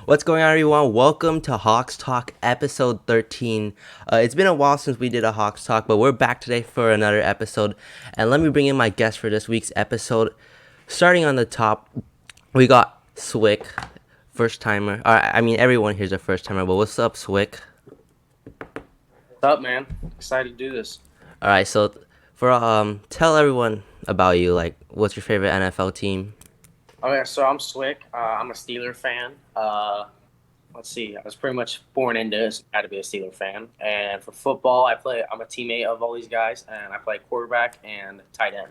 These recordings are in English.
What's going on, everyone? Welcome to Hawks Talk episode 13. It's been a while since we did a Hawks Talk, but we're back today for another episode. And let me bring in my guest for this week's episode. Starting on the top, we got Swick, first timer. I mean, everyone here's a first timer, but what's up, Swick? What's up, man? Excited to do this. All right, so tell everyone about you. Like, what's your favorite NFL team? Okay, so I'm Swick. I'm a Steeler fan. Let's see. I was pretty much born into this. Had to be a Steeler fan. And for football, I'm a teammate of all these guys, and I play quarterback and tight end.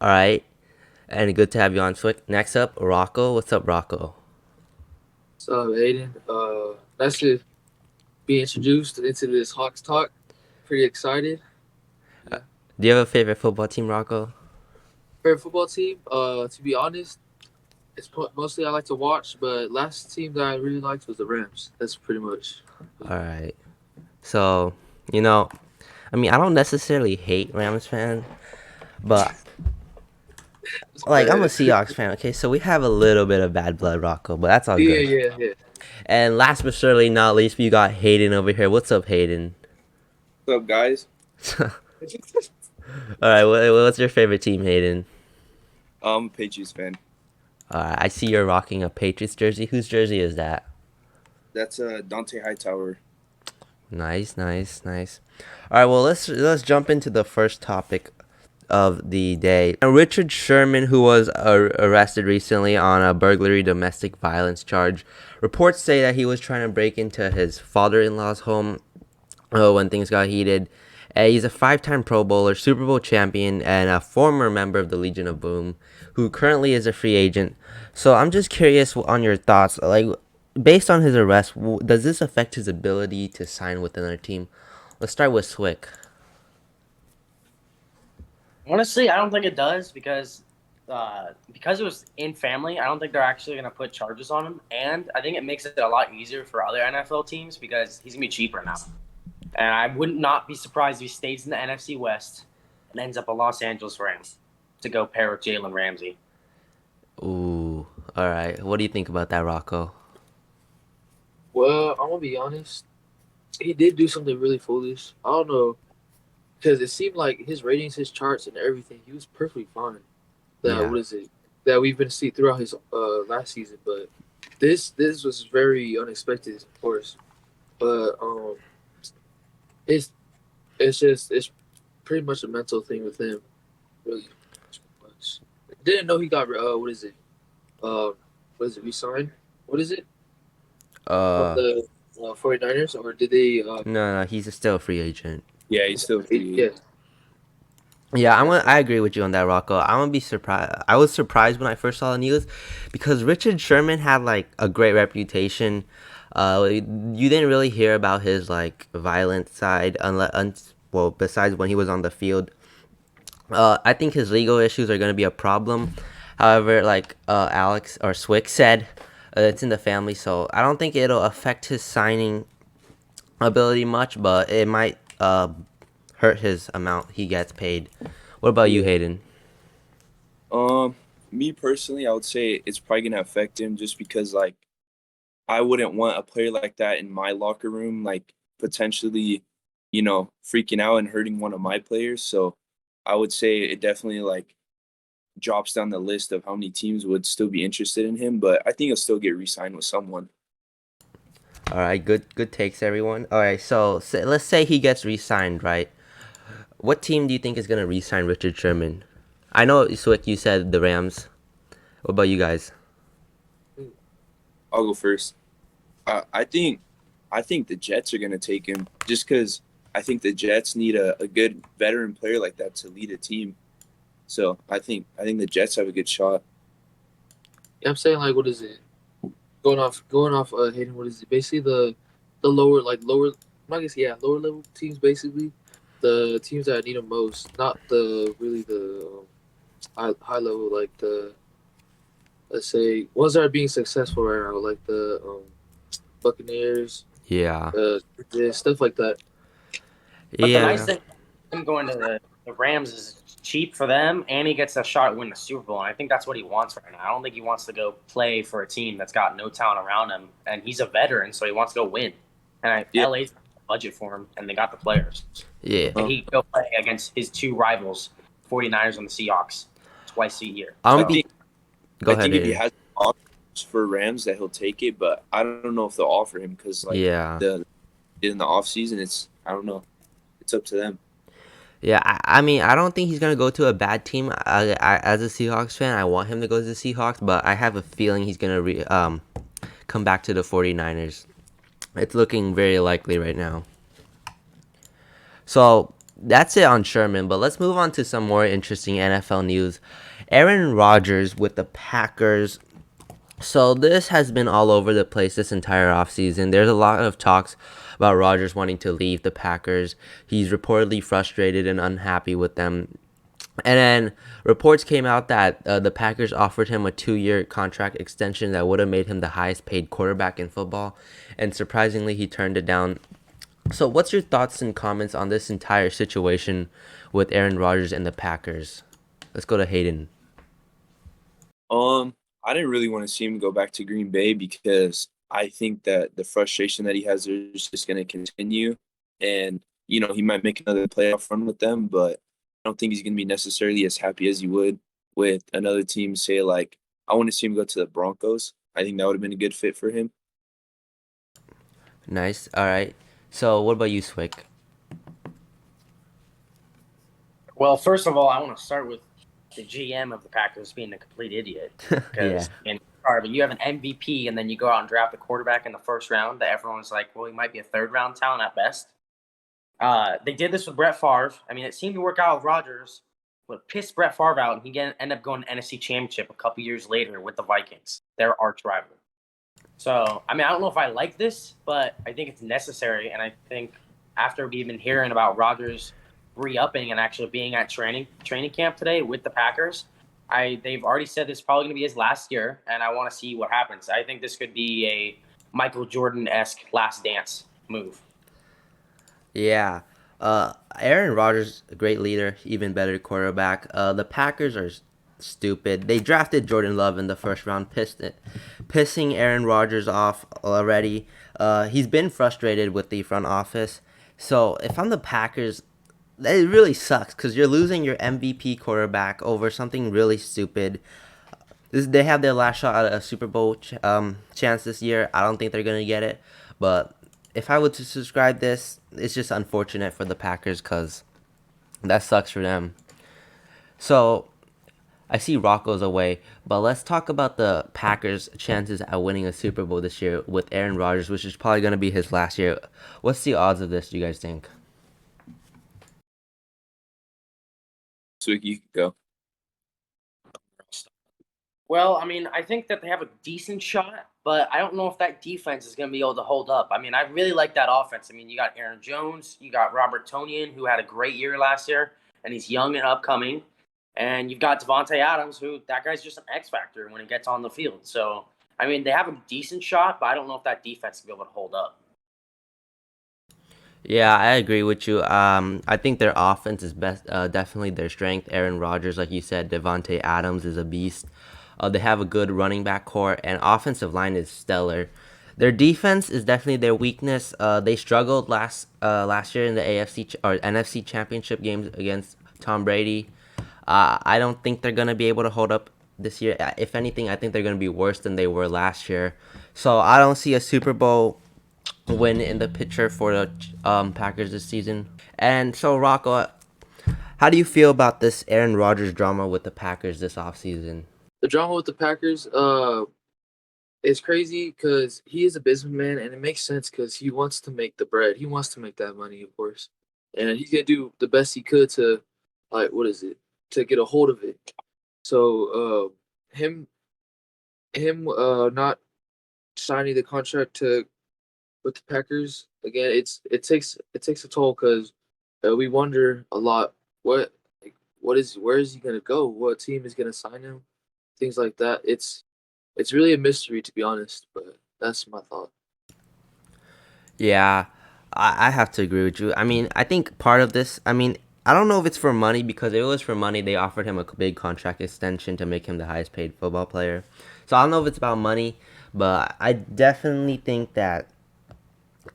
All right, and good to have you on, Swick. Next up, Rocco. What's up, Rocco? So, Aidan, nice to be introduced into this Hawks talk. Pretty excited. Yeah. Do you have a favorite football team, Rocco? Favorite football team? To be honest, it's mostly I like to watch, but last team that I really liked was the Rams. That's pretty much. All right. So, you know, I mean, I don't necessarily hate Rams fan, but like I'm a Seahawks fan. Okay, so we have a little bit of bad blood, Rocco, but that's all Yeah, good. yeah, yeah. And last but certainly not least, we got Hayden over here. What's up, Hayden? What's up, guys? All right, what's your favorite team, Hayden? I'm a Patriots fan. I see you're rocking a Patriots jersey. Whose jersey is that? That's Dante Hightower. Nice, nice, nice. All right, well let's jump into the first topic of the day. Richard Sherman, who was arrested recently on a burglary domestic violence charge, reports say that he was trying to break into his father-in-law's home when things got heated. He's a five-time Pro Bowler, Super Bowl champion, and a former member of the Legion of Boom, who currently is a free agent. So I'm just curious on your thoughts. Like, based on his arrest, does this affect his ability to sign with another team? Let's start with Swick. Honestly, I don't think it does because it was in family. I don't think they're actually going to put charges on him, and I think it makes it a lot easier for other NFL teams because he's going to be cheaper now. And I would not be surprised if he stays in the NFC West and ends up a Los Angeles Rams to go pair with Jalen Ramsey. Ooh, all right. What do you think about that, Rocco? Well, I'm gonna be honest. He did do something really foolish. I don't know because it seemed like his ratings, his charts, and everything. He was perfectly fine. That Yeah. what is it? That we've been seeing throughout his last season, but this was very unexpected, of course. But it's it's pretty much a mental thing with him, really much. Didn't know he got what is it resigned? What is it from Uh, the 49ers, or did they no, he's still a free agent. Yeah, he's still free. yeah. Yeah, I agree with you on that, Rocco. I'm gonna be surprised. I was surprised when I first saw the news because Richard Sherman had like a great reputation. You didn't really hear about his like violent side well, besides when he was on the field. I think his legal issues are gonna be a problem. However, like Alex or Swick said, it's in the family, so I don't think it'll affect his signing ability much, but it might hurt his amount he gets paid. What about you, Yeah. Hayden? Um, Me personally, I would say it's probably gonna affect him just because like I wouldn't want a player like that in my locker room, like potentially, freaking out and hurting one of my players. So I would say it definitely like drops down the list of how many teams would still be interested in him, but I think he'll still get re-signed with someone. All right, good takes, everyone. All right, so let's say he gets re-signed, right? What team do you think is gonna re-sign Richard Sherman? I know, Swick, you said the Rams. What about you guys? I'll go first. I think the Jets are gonna take him just because I think the Jets need a good veteran player like that to lead a team. So I think the Jets have a good shot. Yeah, I'm saying like what is it? Going off Hayden, what is it? Basically the lower I guess yeah, lower level teams basically. The teams that need them most, not the really the high level like the let's say ones that are being successful right now, like the Buccaneers, Yeah, yeah, stuff like that. But the nice yeah, thing him going to the Rams is cheap for them, and he gets a shot at winning the Super Bowl. And I think that's what he wants right now. I don't think he wants to go play for a team that's got no talent around him, and he's a veteran, so he wants to go win. And Yeah. LA's got the budget for him, and they got the players. Yeah. And he can go play against his two rivals, 49ers and the Seahawks, twice a year. I So, think. Go I ahead. think if he Aiden. has offers for Rams, that he'll take it. But I don't know if they'll offer him because like Yeah. in the off season, it's I don't know. It's up to them. Yeah, I mean, I don't think he's going to go to a bad team. As a Seahawks fan, I want him to go to the Seahawks, but I have a feeling he's going to come back to the 49ers. It's looking very likely right now. So, that's it on Sherman, but let's move on to some more interesting NFL news. Aaron Rodgers with the Packers. So this has been all over the place this entire offseason. There's a lot of talks about Rodgers wanting to leave the Packers. He's reportedly frustrated and unhappy with them. And then reports came out that the Packers offered him a 2-year contract extension that would have made him the highest paid quarterback in football. And surprisingly, he turned it down. So what's your thoughts and comments on this entire situation with Aaron Rodgers and the Packers? Let's go to Hayden. I didn't really want to see him go back to Green Bay because I think that the frustration that he has there is just going to continue. And, you know, he might make another playoff run with them, but I don't think he's going to be necessarily as happy as he would with another team. Say, like, I want to see him go to the Broncos. I think that would have been a good fit for him. Nice. All right. So what about you, Swick? well, first of all, I want to start with the GM of the Packers being a complete idiot. Because but you have an MVP, and then you go out and draft a quarterback in the first round that everyone's like, well, he might be a third-round talent at best. They did this with Brett Favre. I mean, it seemed to work out with Rodgers. But pissed Brett Favre out, and he ended up going to NFC Championship a couple years later with the Vikings, their arch rival. So, I mean, I don't know if I like this, but I think it's necessary. And I think after we've been hearing about Rodgers re-upping and actually being at training camp today with the Packers, they've already said this is probably going to be his last year, and I want to see what happens. I think this could be a Michael Jordan-esque last dance move. Yeah. Aaron Rodgers, a great leader, even better quarterback. The Packers are stupid. They drafted Jordan Love in the first round, pissing Aaron Rodgers off already. He's been frustrated with the front office. So if I'm the Packers, it really sucks because you're losing your MVP quarterback over something really stupid. They have their last shot at a Super Bowl chance this year. I don't think they're going to get it. But if I were to subscribe this, it's just unfortunate for the Packers because that sucks for them. So I see Rocco's away, but let's talk about the Packers' chances at winning a Super Bowl this year with Aaron Rodgers, which is probably going to be his last year. What's the odds of this, do you guys think? So you can go. Well, I mean, I think that they have a decent shot, but I don't know if that defense is going to be able to hold up. I mean, I really like that offense. I mean, you got Aaron Jones, you got Robert Tonyan, who had a great year last year, and he's young and upcoming. And you've got Devontae Adams, who that guy's just an X factor when he gets on the field. So, I mean, they have a decent shot, but I don't know if that defense will be able to hold up. Yeah, I agree with you. I think their offense is best, definitely their strength. Aaron Rodgers, like you said, Devontae Adams is a beast. They have a good running back core, and offensive line is stellar. Their defense is definitely their weakness. They struggled last year in the AFC or NFC Championship games against Tom Brady. I don't think they're gonna be able to hold up this year. If anything, I think they're gonna be worse than they were last year. So I don't see a Super Bowl win in the picture for the Packers this season. And so, Rocco, how do you feel about this Aaron Rodgers drama with the Packers this offseason? The drama with the Packers, is crazy because he is a businessman, and it makes sense because he wants to make the bread. He wants to make that money, of course, and he's gonna do the best he could to, like, to get a hold of it. So, him not signing the contract with the Packers again, it takes a toll because we wonder a lot where is he gonna go? What team is gonna sign him? Things like that. It's really a mystery, to be honest, but that's my thought. Yeah, I have to agree with you. I mean, I think part of this, I mean, I don't know if it's for money, because if it was for money, they offered him a big contract extension to make him the highest paid football player. So I don't know if it's about money, but I definitely think that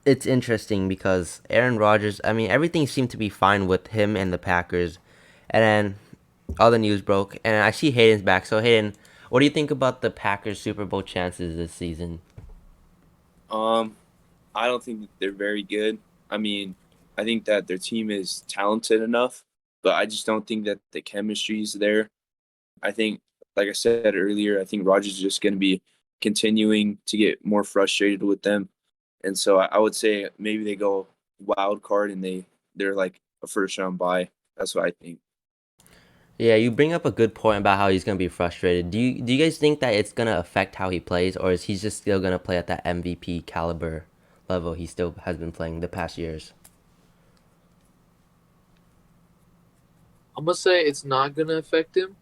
it's interesting because Aaron Rodgers, I mean, everything seemed to be fine with him and the Packers. And then all the news broke, and I see Hayden's back. So, Hayden, what do you think about the Packers' Super Bowl chances this season? Um, I don't think that they're very good. I mean, I think that their team is talented enough, but I just don't think that the chemistry is there. I think, like I said earlier, I think Rodgers is just going to be continuing to get more frustrated with them, and so I would say maybe they go wild card and they're like a first round bye. That's what I think. Yeah, you bring up a good point about how he's gonna be frustrated. Do you guys think that it's gonna affect how he plays, or is he just still gonna play at that MVP caliber level he still has been playing the past years? I'm gonna say it's not gonna affect him.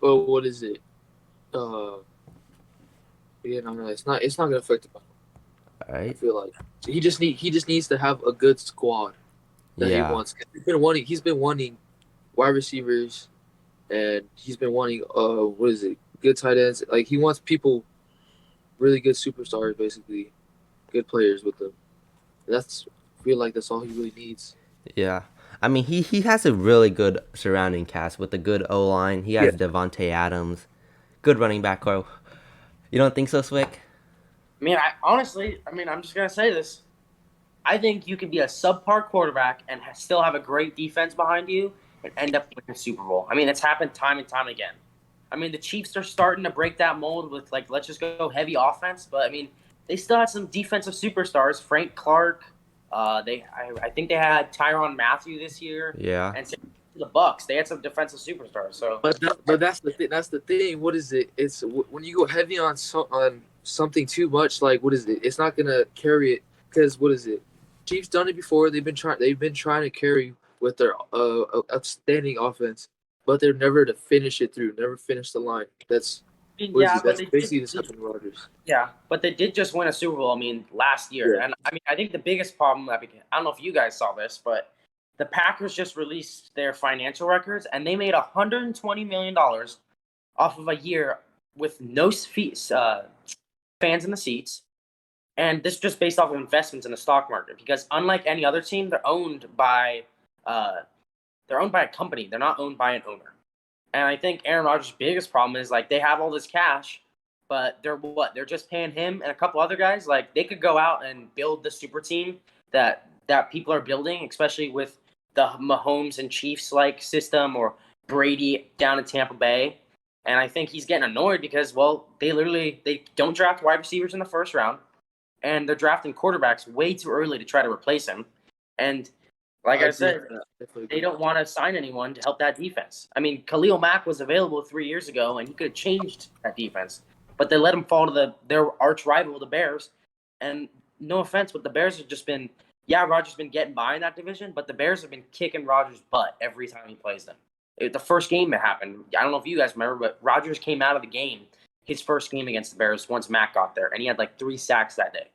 But what is it? Uh, yeah, no, it's not. It's not gonna affect him. All I right. feel like so he just needs to have a good squad that he Yeah. wants. He's been wanting wide receivers, and he's been wanting what is it? Good tight ends. Like he wants people, really good superstars, basically, good players with them. That's I feel like that's all he really needs. Yeah. I mean, he has a really good surrounding cast with a good O line. He Yeah, has Devontae Adams, good running back core. You don't think so, Swick? I mean, I'm just gonna say this. I think you could be a subpar quarterback and still have a great defense behind you and end up winning a Super Bowl. I mean, it's happened time and time again. I mean, the Chiefs are starting to break that mold with like, let's just go heavy offense. But I mean, they still had some defensive superstars. Frank Clark. I think they had Tyrann Mathieu this year, Yeah. and the Bucks. They had some defensive superstars. So, but that's the thing. That's the thing. What is it? It's when you go heavy on on something too much. Like what is it? It's not gonna carry it because what is it? Chiefs done it before. They've been trying to carry with their outstanding offense, but they're never to finish it through. Never finish the line. That's I mean, what is yeah, it? but That's they basically did. just happened to Rodgers. Yeah, but they did just win a Super Bowl. I mean, last year, Yeah. and I mean, I think the biggest problem I don't know if you guys saw this, but the Packers just released their financial records, and they made $120 million off of a year with no fees, fans in the seats, and this is just based off of investments in the stock market. Because unlike any other team, uh, they're owned by a company. They're not owned by an owner. And I think Aaron Rodgers' biggest problem is like they have all this cash, but they're what? They're just paying him and a couple other guys. Like they could go out and build the super team that people are building, especially with the Mahomes and Chiefs like system or Brady down in Tampa Bay. And I think he's getting annoyed because well, they don't draft wide receivers in the first round, and they're drafting quarterbacks way too early to try to replace him. And like I I agree said, with that. Definitely they agree with don't want to sign anyone to help that defense. I mean, Khalil Mack was available 3 years ago, and he could have changed that defense, but they let him fall to their arch rival, the Bears. And no offense, but the Bears have just been Rodgers been getting by in that division, but the Bears have been kicking Rodgers' butt every time he plays them. The first game that happened, I don't know if you guys remember, but Rodgers came out of the game his first game against the Bears once Mack got there, and he had like 3 sacks that day.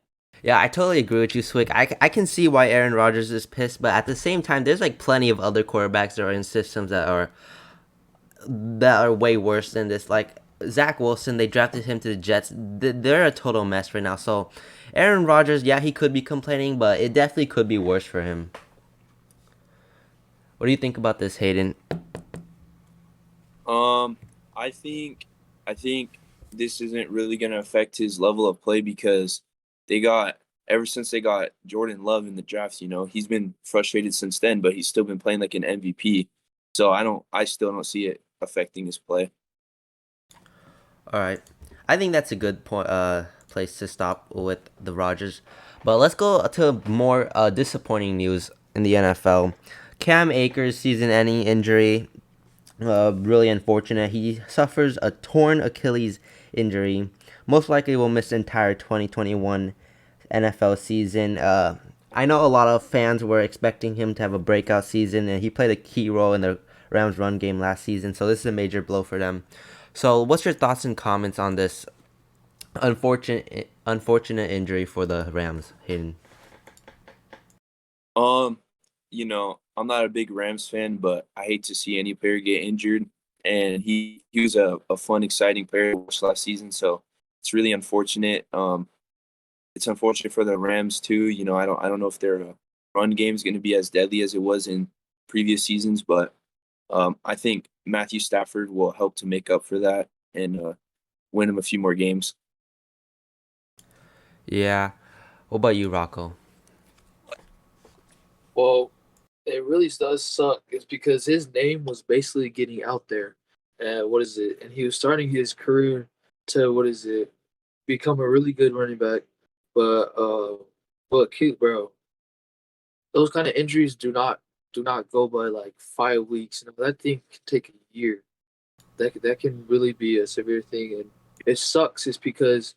Yeah, I totally agree with you, Swick. I can see why Aaron Rodgers is pissed, but at the same time, there's like plenty of other quarterbacks that are in systems that are way worse than this. Like Zach Wilson, they drafted him to the Jets. They're a total mess right now. So Aaron Rodgers, yeah, he could be complaining, but it definitely could be worse for him. What do you think about this, Hayden? Um, I think I think this isn't really going to affect his level of play because they got ever since they got Jordan Love in the draft, he's been frustrated since then, but he's still been playing like an MVP. So I still don't see it affecting his play. All right, I think that's a good point. Place to stop with the Rodgers, but let's go to more disappointing news in the NFL. Cam Akers season-ending injury. Really unfortunate. He suffers a torn Achilles injury. Most likely will miss the entire 2021 NFL season. I know a lot of fans were expecting him to have a breakout season, and he played a key role in the Rams' run game last season, so this is a major blow for them. So, what's your thoughts and comments on this unfortunate injury for the Rams, Hayden? Um, I'm not a big Rams fan, but I hate to see any player get injured. And he was a fun, exciting player to watch last season, so it's really unfortunate. It's unfortunate for the Rams too. I don't know if their run game is going to be as deadly as it was in previous seasons, but I think Matthew Stafford will help to make up for that and win him a few more games. Yeah. What about you, Rocco? Well, it really does suck. It's because his name was basically getting out there. What is it? And he was starting his career to become a really good running back. But cute, bro. Those kind of injuries do not go by like 5 weeks. That thing can take a year. That can really be a severe thing, and it sucks. It's because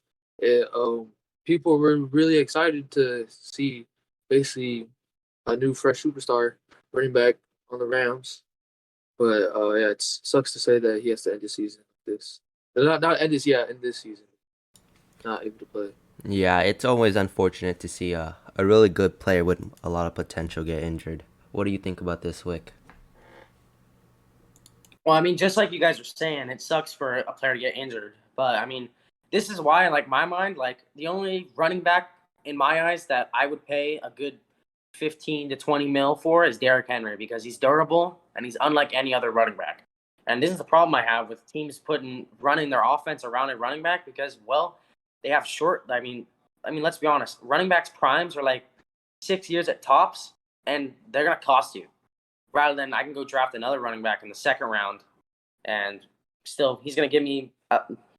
people were really excited to see basically a new fresh superstar running back on the Rams. But yeah, it sucks to say that he has to end the season like this. Not end this, yeah, end this season. Not able to play. Yeah, it's always unfortunate to see a really good player with a lot of potential get injured. What do you think about this, Wick? Well, I mean, just like you guys are saying, it sucks for a player to get injured. But I mean, this is why, like my mind, like the only running back in my eyes that I would pay a good 15 to 20 mil for is Derrick Henry because he's durable and he's unlike any other running back. And this is the problem I have with teams running their offense around a running back because, well, they have short. I mean, let's be honest. Running backs primes are like 6 years at tops, and they're gonna cost you rather than I can go draft another running back in the second round, and still he's going to give me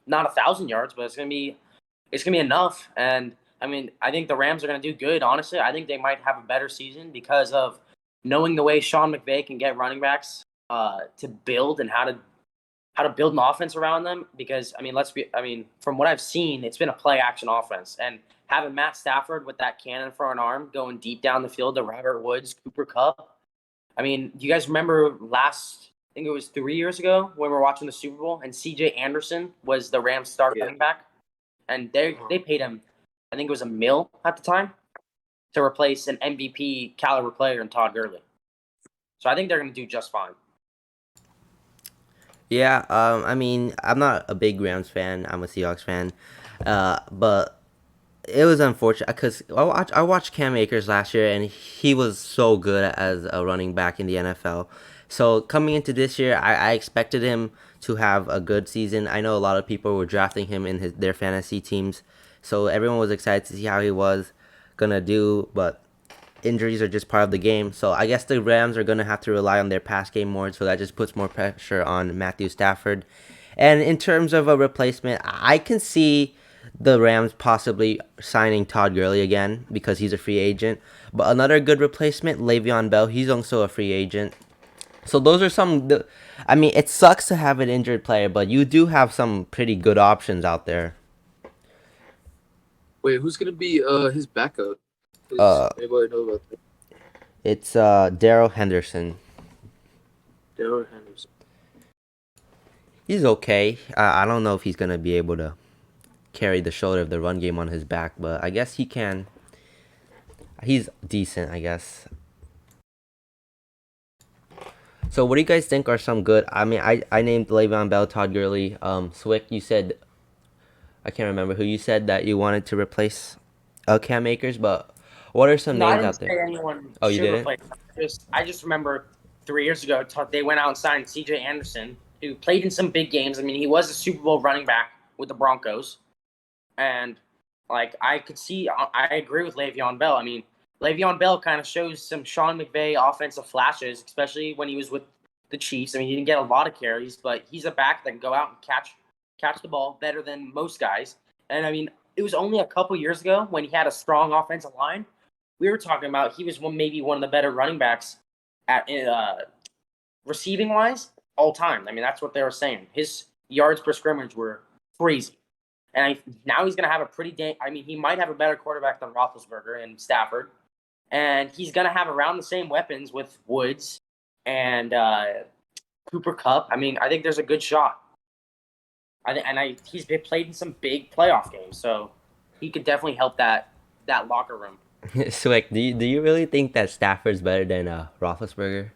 not 1,000 yards, but it's going to be enough. And I mean, I think the Rams are going to do good. Honestly, I think they might have a better season because of knowing the way Sean McVay can get running backs to build and how to build an offense around them. Because from what I've seen, it's been a play action offense, and having Matt Stafford with that cannon for an arm going deep down the field to Robert Woods, Cooper Kupp. I mean, do you guys remember I think it was 3 years ago when we were watching the Super Bowl and C.J. Anderson was the Rams starting running back, and they paid him, I think it was $1 million at the time, to replace an MVP caliber player in Todd Gurley. So I think they're going to do just fine. Yeah, I mean, I'm not a big Rams fan. I'm a Seahawks fan. But it was unfortunate because I watched Cam Akers last year, and he was so good as a running back in the NFL. So coming into this year, I expected him to have a good season. I know a lot of people were drafting him in their fantasy teams, so everyone was excited to see how he was gonna do. But injuries are just part of the game. So I guess the Rams are gonna have to rely on their pass game more. So that just puts more pressure on Matthew Stafford. And in terms of a replacement, I can see the Rams possibly signing Todd Gurley again because he's a free agent. But another good replacement, Le'Veon Bell, he's also a free agent. So those are I mean, it sucks to have an injured player, but you do have some pretty good options out there. Wait, who's gonna be his backup? Uh, Does anybody know about that? It's Daryl Henderson. Daryl Henderson. He's okay. I don't know if he's gonna be able to carry the shoulder of the run game on his back, but I guess he can. He's decent, I guess. So what do you guys think are some good? I mean, I named Le'Veon Bell, Todd Gurley, Swick. You said I can't remember who you said that you wanted to replace Cam Akers, but what are some No, I names didn't out there? say anyone Oh, you should didn't? replace. I just remember 3 years ago they went out and signed C.J. Anderson, who played in some big games. I mean, he was a Super Bowl running back with the Broncos, and like I could see, I agree with Le'Veon Bell. I mean, Le'Veon Bell kind of shows some Sean McVay offensive flashes, especially when he was with the Chiefs. I mean, he didn't get a lot of carries, but he's a back that can go out and catch the ball better than most guys. And I mean, it was only a couple years ago when he had a strong offensive line. We were talking about he was maybe one of the better running backs at receiving wise all time. I mean, that's what they were saying. His yards per scrimmage were crazy. And now he's going to have a I mean, he might have a better quarterback than Roethlisberger and Stafford. And he's going to have around the same weapons with Woods and Cooper Kupp. I mean, I think there's a good shot. He's been played in some big playoff games, so he could definitely help that locker room. Swick, do you really think that Stafford's better than Roethlisberger?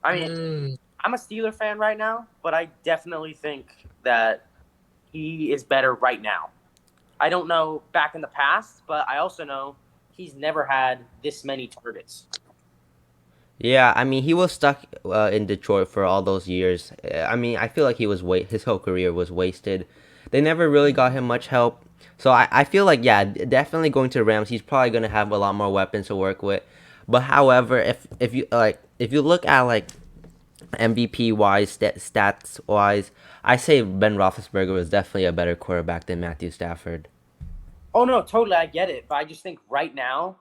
I mean, Mm, I'm a Steeler fan right now, but I definitely think that he is better right now. I don't know back in the past, but I also know he's never had this many targets. Yeah, I mean he was stuck in Detroit for all those years. I mean I feel like his whole career was wasted. They never really got him much help. So I feel like yeah, definitely going to the Rams, he's probably gonna have a lot more weapons to work with. But however, if you look at like MVP wise, stats wise, I say Ben Roethlisberger was definitely a better quarterback than Matthew Stafford. Oh no, totally, I get it, but I just think right now,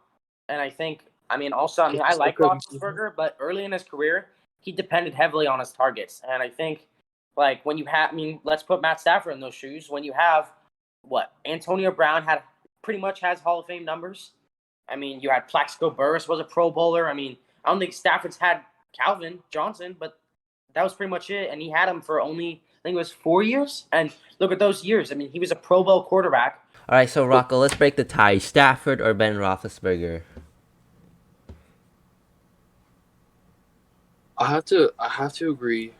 and I think, I mean, also, I mean, I is that like correct, Steven? Roethlisberger, but early in his career, he depended heavily on his targets, and I think, like, when you have, I mean, let's put Matt Stafford in those shoes. When you have what Antonio Brown had, pretty much has Hall of Fame numbers. I mean, you had Plaxico Burress was a Pro Bowler. I mean, I don't think Stafford's had Calvin Johnson, but that was pretty much it, and he had him for only, I think it was 4 years. And look at those years. I mean, he was a Pro Bowl quarterback. All right, so Rocco, let's break the tie. Stafford or Ben Roethlisberger? I have to agree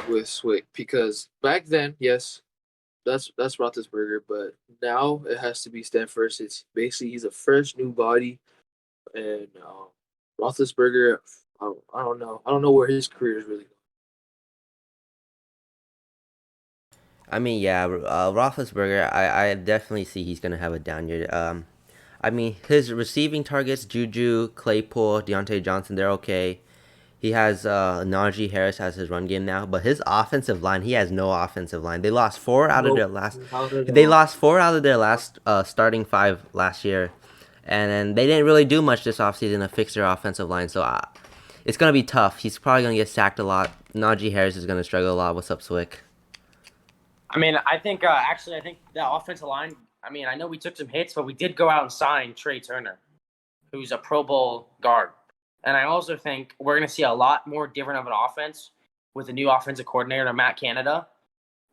with Swick because back then, yes, that's Roethlisberger, but now it has to be Stanford. It's basically he's a fresh new body, and Roethlisberger, I don't know where his career is really going. I mean, yeah, Roethlisberger, I definitely see he's gonna have a down year. I mean, his receiving targets, Juju, Claypool, Deontay Johnson, they're okay. He has Najee Harris as his run game now, but his offensive line, he has no offensive line. They lost four out of their Nope, last. not at They all. lost four out of their last starting five last year, and then they didn't really do much this offseason to fix their offensive line. So it's gonna be tough. He's probably gonna get sacked a lot. Najee Harris is gonna struggle a lot. What's up, Swick? I mean, I think actually, I think the offensive line. I mean, I know we took some hits, but we did go out and sign Trey Turner, who's a Pro Bowl guard. And I also think we're going to see a lot more different of an offense with the new offensive coordinator, Matt Canada.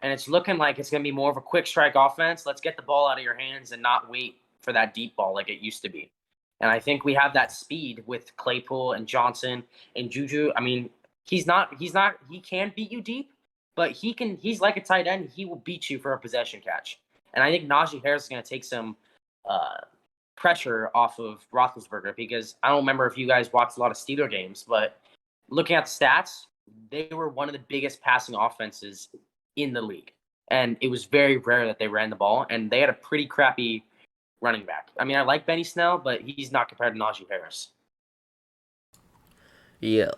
And it's looking like it's going to be more of a quick strike offense. Let's get the ball out of your hands and not wait for that deep ball like it used to be. And I think we have that speed with Claypool and Johnson and Juju. I mean, he can beat you deep, but he's like a tight end. He will beat you for a possession catch. And I think Najee Harris is going to take some uh, pressure off of Roethlisberger because I don't remember if you guys watched a lot of Steeler games, but looking at the stats, they were one of the biggest passing offenses in the league. And it was very rare that they ran the ball, and they had a pretty crappy running back. I mean, I like Benny Snell, but he's not compared to Najee Harris. Yeah,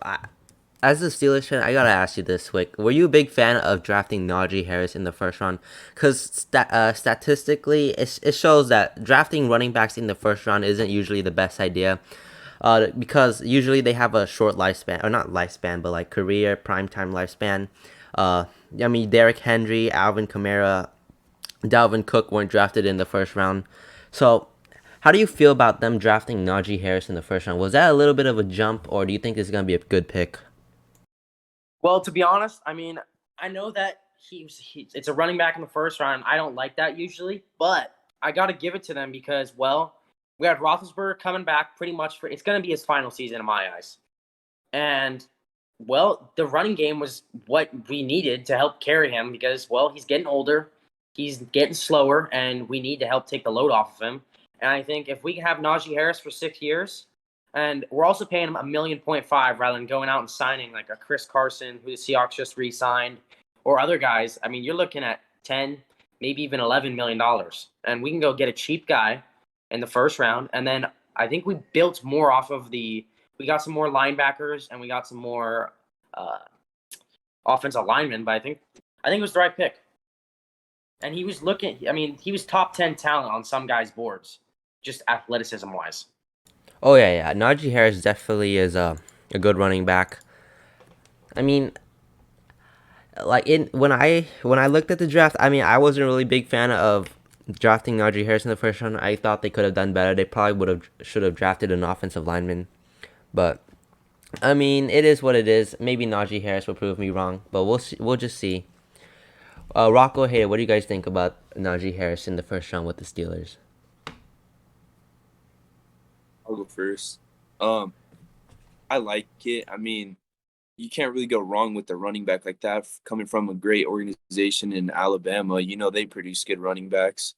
as a Steelers fan, I gotta ask you this, Wick. Were you a big fan of drafting Najee Harris in the first round? Because statistically, it shows that drafting running backs in the first round isn't usually the best idea. Because usually they have a short lifespan, or not lifespan, but like career primetime lifespan. I mean, Derrick Henry, Alvin Kamara, Dalvin Cook weren't drafted in the first round. So, how do you feel about them drafting Najee Harris in the first round? Was that a little bit of a jump, or do you think it's gonna be a good pick? Well, to be honest, I mean, I know that it's a running back in the first round. I don't like that usually, but I got to give it to them because, well, we had Roethlisberger coming back pretty much it's going to be his final season in my eyes. And, well, the running game was what we needed to help carry him because, well, he's getting older, he's getting slower, and we need to help take the load off of him. And I think if we can have Najee Harris for 6 years, and we're also paying him $1.5 million rather than going out and signing like a Chris Carson, who the Seahawks just re-signed, or other guys. I mean, you're looking at 10, maybe even $11 million, and we can go get a cheap guy in the first round. And then I think we built more off of we got some more linebackers and we got some more uh, offensive linemen. But I think it was the right pick. And he was looking. I mean, he was top 10 talent on some guys' boards, just athleticism wise. Oh yeah. Najee Harris definitely is a good running back. I mean, like when I looked at the draft, I mean, I wasn't really a big fan of drafting Najee Harris in the first round. I thought they could have done better. They probably should have drafted an offensive lineman. But I mean, it is what it is. Maybe Najee Harris will prove me wrong, but we'll see, we'll just see. Rocco, hey, what do you guys think about Najee Harris in the first round with the Steelers? I'll go first. I like it. I mean, you can't really go wrong with the running back like that coming from a great organization in Alabama. You know, they produce good running backs.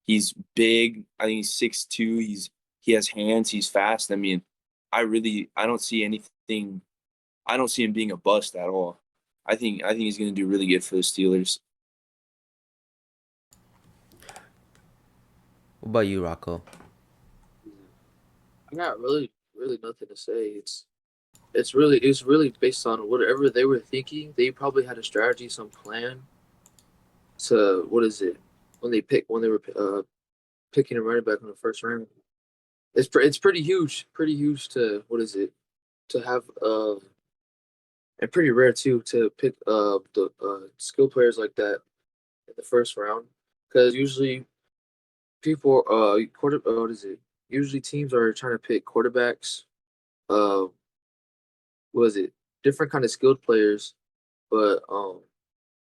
He's big. I think he's 6'2". He has hands. He's fast. I mean, I don't see anything. I don't see him being a bust at all. I think he's going to do really good for the Steelers. What about you, Rocco? I got really nothing to say. It's really based on whatever they were thinking. They probably had a strategy, some plan to what is it when they were picking a running back in the first round. It's pretty huge to what is it to have and pretty rare too to pick the skill players like that in the first round because usually people what is it usually teams are trying to pick quarterbacks uh what is it different kind of skilled players but for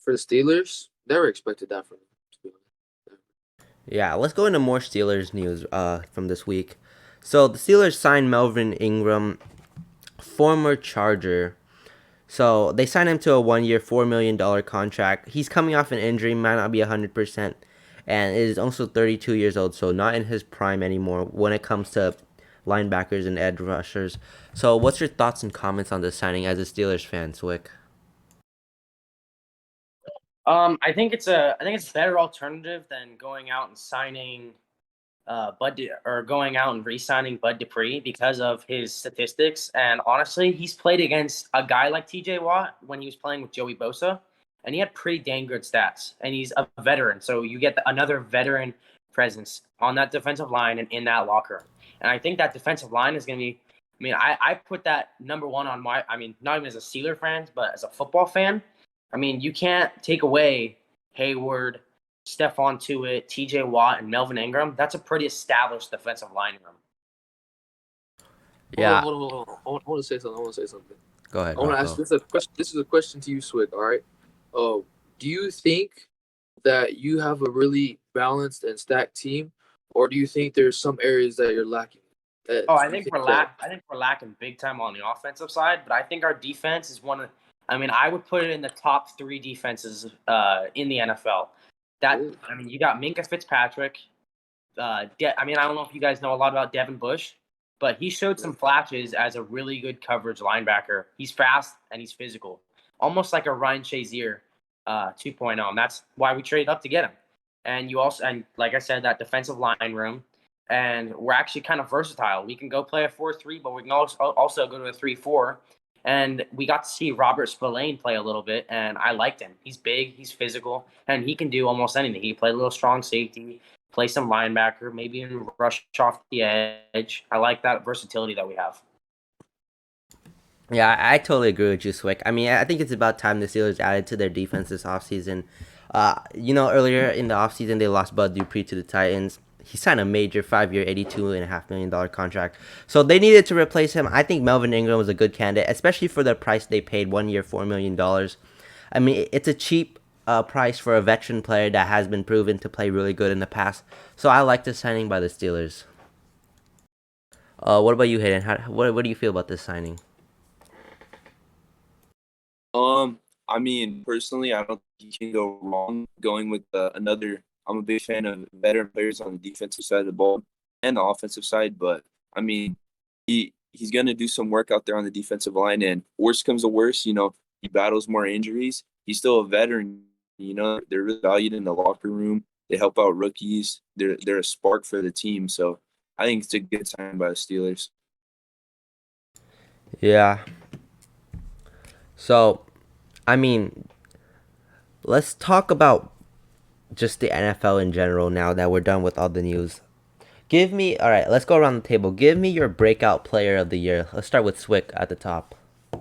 the Steelers never expected that from them. Yeah, let's go into more Steelers news from this week. So the Steelers signed Melvin Ingram, former Charger. So they signed him to a 1-year, $4 million contract. He's coming off an injury, might not be 100%, and is also 32 years old, so not in his prime anymore when it comes to linebackers and edge rushers. So what's your thoughts and comments on this signing as a Steelers fan, Swick? I think it's a better alternative than going out and signing or going out and re-signing Bud Dupree because of his statistics. And honestly, he's played against a guy like TJ Watt when he was playing with Joey Bosa, and he had pretty dang good stats. And he's a veteran, so you get another veteran presence on that defensive line and in that locker room. And I think that defensive line is going to be. I mean, I put that number one on my. I mean, not even as a Steeler fan, but as a football fan. I mean, you can't take away Hayward, Stephon Tuitt, TJ Watt, and Melvin Ingram. That's a pretty established defensive line room. Yeah. Hold on. I want to say something. Go ahead, I want to ask Rocco. this is a question. This is a question to you, Swick. All right. Do you think that you have a really balanced and stacked team, or do you think there's some areas that you're lacking? I think we're lacking big time on the offensive side, but I think our defense is one of. I mean, I would put it in the top 3 defenses in the NFL. I mean, you got Minka Fitzpatrick. I don't know if you guys know a lot about Devin Bush, but he showed some flashes as a really good coverage linebacker. He's fast and he's physical, almost like a Ryan Shazier 2.0. And that's why we traded up to get him. And like I said, that defensive line room. And we're actually kind of versatile. We can go play a 4-3, but we can also go to a 3-4. And we got to see Robert Spillane play a little bit, and I liked him. He's big, he's physical, and he can do almost anything. He played a little strong safety, play some linebacker, maybe even rush off the edge. I like that versatility that we have. Yeah, I totally agree with you, Swick. I mean, I think it's about time the Steelers added to their defense this offseason. Earlier in the offseason, they lost Bud Dupree to the Titans. He signed a major 5-year, $82.5 million contract. So they needed to replace him. I think Melvin Ingram was a good candidate, especially for the price they paid, 1 year, $4 million. I mean, it's a cheap price for a veteran player that has been proven to play really good in the past. So I like the signing by the Steelers. What about you, Hayden? What do you feel about this signing? I mean, personally, I don't think you can go wrong going with another. I'm a big fan of veteran players on the defensive side of the ball and the offensive side, but I mean, he's gonna do some work out there on the defensive line, and worst comes to worst, he battles more injuries. He's still a veteran. They're really valued in the locker room. They help out rookies. They're a spark for the team. So I think it's a good sign by the Steelers. Yeah. So, I mean, let's talk about just the NFL in general now that we're done with all the news. All right, let's go around the table. Give me your breakout player of the year. Let's start with Swick at the top. Are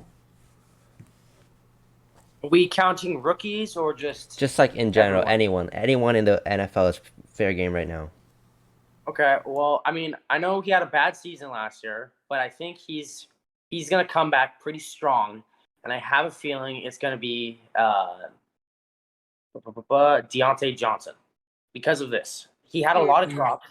we counting rookies or just like in general, everyone? anyone in the NFL is fair game right now. Okay, well, I mean, I know he had a bad season last year, but I think he's going to come back pretty strong, and I have a feeling it's going to be Deontay Johnson because of this. He had a lot of drops.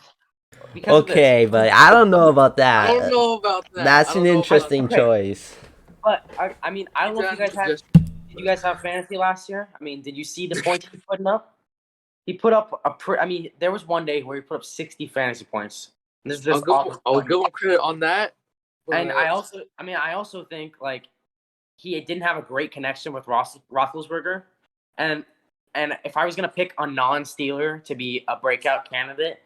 because of this. Okay, but I don't know about I don't that. know about that. That's I don't an know about interesting that. Okay. choice. But I mean, I don't know if you guys had. Did you guys have fantasy last year? I mean, did you see the points he was putting up? He put up I mean, there was one day where he put up 60 fantasy points. And this is just off. I'll give him credit on that. And But I also think like he didn't have a great connection with Roethlisberger, and if I was gonna pick a non-Steeler to be a breakout candidate,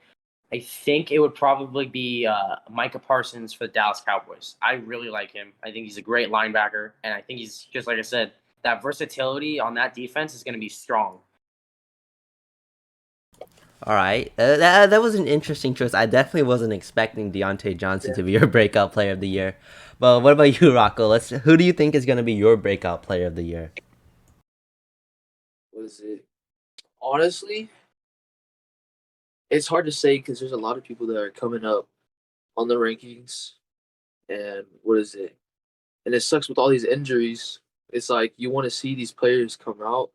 I think it would probably be Micah Parsons for the Dallas Cowboys. I really like him. I think he's a great linebacker, and I think he's just like I said, that versatility on that defense is gonna be strong. All right, that was an interesting choice. I definitely wasn't expecting Deontay Johnson to be your breakout player of the year. But what about you, Rocco? Who do you think is going to be your breakout player of the year? what is it? Honestly, it's hard to say because there's a lot of people that are coming up on the rankings, and what is it? And it sucks with all these injuries. It's like you want to see these players come out.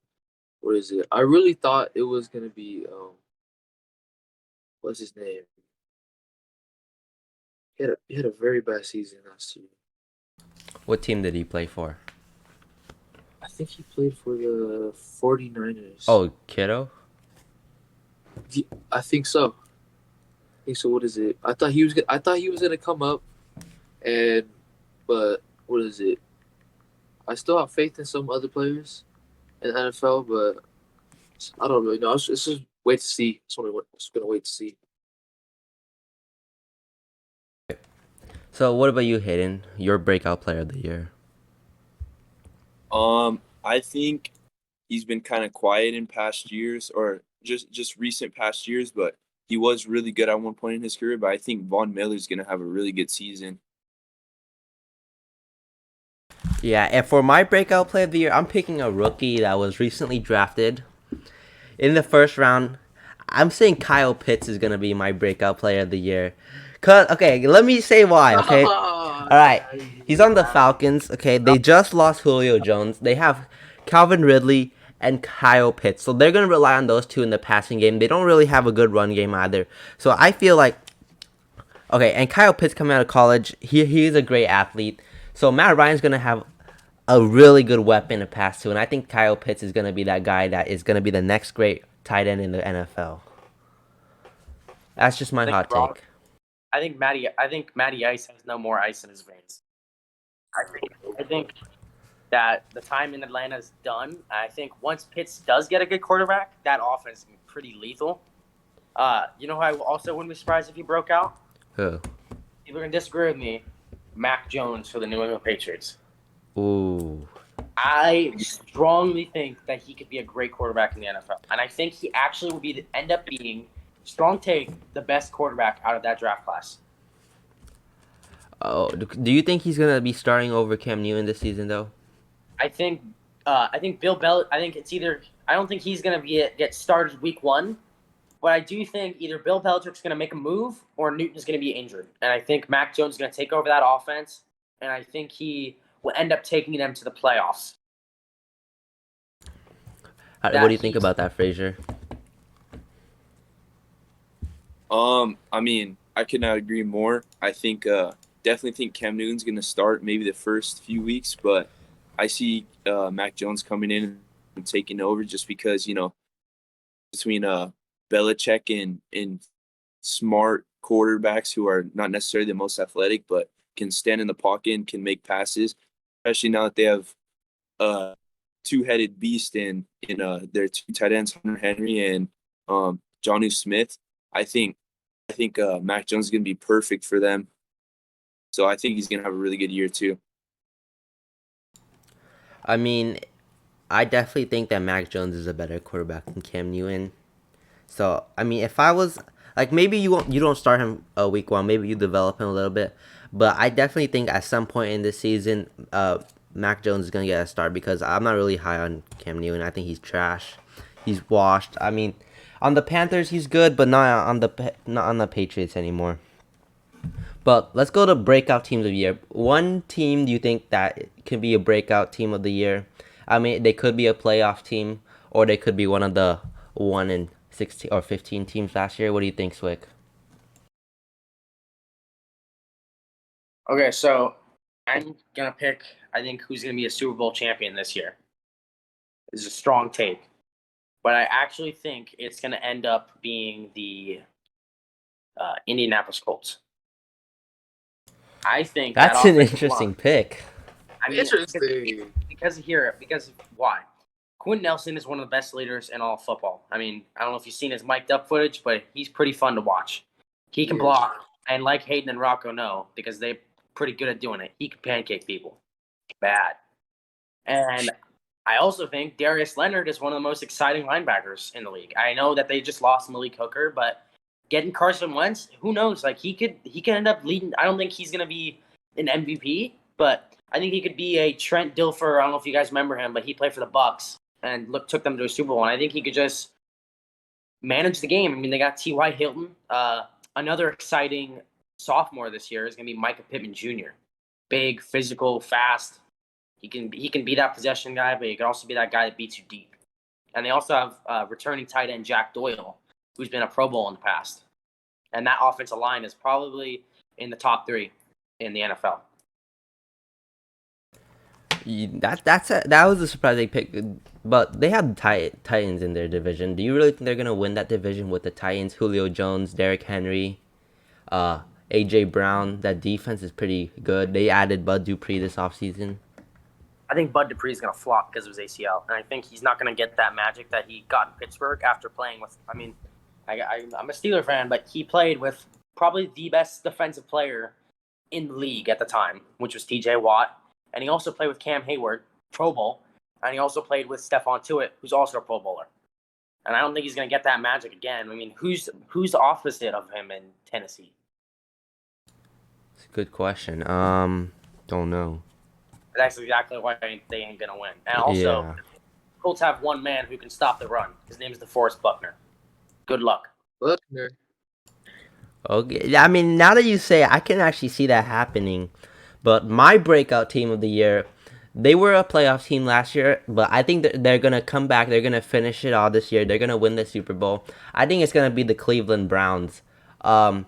What is it? I really thought it was gonna be what's his name? He had a very bad season last year. What team did he play for? I think he played for the 49ers. Oh, Kiddo? I think so. So. What is it? I thought he was gonna come up, but what is it? I still have faith in some other players in the NFL, but I don't really know. It's just wait to see. Just gonna wait to see. So what about you, Hayden? Your breakout player of the year? I think he's been kind of quiet in past years, or just recent past years, but he was really good at one point in his career. But I think Von Miller's gonna have a really good season. Yeah, and for my breakout player of the year, I'm picking a rookie that was recently drafted in the first round. I'm saying Kyle Pitts is gonna be my breakout player of the year. Okay, let me say why. Okay, all right. He's on the Falcons. Okay, they just lost Julio Jones. They have Calvin Ridley and Kyle Pitts, so they're gonna rely on those two in the passing game. They don't really have a good run game either. So I feel like, okay, and Kyle Pitts coming out of college, he's a great athlete. So Matt Ryan's gonna have a really good weapon to pass to, and I think Kyle Pitts is gonna be that guy that is gonna be the next great tight end in the NFL. That's just my hot take. I think Matty Ice has no more ice in his veins. I think that the time in Atlanta is done. I think once Pitts does get a good quarterback, that offense is pretty lethal. You know who I also wouldn't be surprised if he broke out? Who? People are gonna disagree with me. Mac Jones for the New England Patriots. Ooh. I strongly think that he could be a great quarterback in the NFL, and I think he actually will end up being, strong take, the best quarterback out of that draft class. Oh, do you think he's gonna be starting over Cam Newton this season though? I think Bill Belichick. I think it's either. I don't think he's gonna get started week one, but I do think either Bill Belichick's gonna make a move or Newton's gonna be injured, and I think Mac Jones is gonna take over that offense, and I think he will end up taking them to the playoffs. What do you think about that, Frazier? I mean, I could not agree more. I think definitely think Cam Newton's gonna start maybe the first few weeks, but I see Mac Jones coming in and taking over just because, between Belichick and smart quarterbacks who are not necessarily the most athletic, but can stand in the pocket and can make passes, especially now that they have two-headed beast in their two tight ends, Hunter Henry and Jonnu Smith. I think Mac Jones is going to be perfect for them. So I think he's going to have a really good year too. I mean, I definitely think that Mac Jones is a better quarterback than Cam Newton. So, I mean, if I was like, maybe you don't start him week one, maybe you develop him a little bit, but I definitely think at some point in this season, Mac Jones is gonna get a start because I'm not really high on Cam Newton. I think he's trash. He's washed. I mean, on the Panthers he's good, but not on the Patriots anymore. But let's go to breakout teams of the year. One team do you think that can be a breakout team of the year? I mean, they could be a playoff team, or they could be one of the 1 in 16 or 15 teams last year. What do you think, Swick? Okay, so I'm gonna pick. I think who's gonna be a Super Bowl champion this year. This is a strong take, but I actually think it's gonna end up being the Indianapolis Colts. I think that That's an offensive interesting line. pick. I mean, Interesting. because why? Quinn Nelson is one of the best leaders in all of football. I mean, I don't know if you've seen his mic'd up footage, but he's pretty fun to watch. He can Yeah. block, and like Hayden and Rocco know, because they're pretty good at doing it, he can pancake people. Bad. And I also think Darius Leonard is one of the most exciting linebackers in the league. I know that they just lost Malik Hooker, but getting Carson Wentz, who knows? Like he could end up leading. I don't think he's gonna be an MVP, but I think he could be a Trent Dilfer. I don't know if you guys remember him, but he played for the Bucks and took them to a Super Bowl. And I think he could just manage the game. I mean, they got T.Y. Hilton. Another exciting sophomore this year is gonna be Micah Pittman Jr. Big, physical, fast. He can be that possession guy, but he can also be that guy that beats you deep. And they also have returning tight end Jack Doyle, who's been a Pro Bowl in the past. And that offensive line is probably in the top 3 in the NFL. That was a surprising pick, but they have Titans in their division. Do you really think they're gonna win that division with the Titans? Julio Jones, Derrick Henry, AJ Brown. That defense is pretty good. They added Bud Dupree this offseason. I think Bud Dupree is going to flop because of his ACL, and I think he's not going to get that magic that he got in Pittsburgh after playing with. I mean, I'm a Steeler fan, but he played with probably the best defensive player in the league at the time, which was T.J. Watt, and he also played with Cam Hayward, Pro Bowl, and he also played with Stephon Tuitt, who's also a Pro Bowler. And I don't think he's going to get that magic again. I mean, who's the opposite of him in Tennessee? It's a good question. Don't know. That's exactly why they ain't gonna win. And also, Yeah. Colts have one man who can stop the run. His name is DeForest Buckner. Good luck. Buckner. Okay. I mean, now that you say it, I can actually see that happening. But my breakout team of the year, they were a playoff team last year, but I think they're going to come back. They're going to finish it all this year. They're going to win the Super Bowl. I think it's going to be the Cleveland Browns. I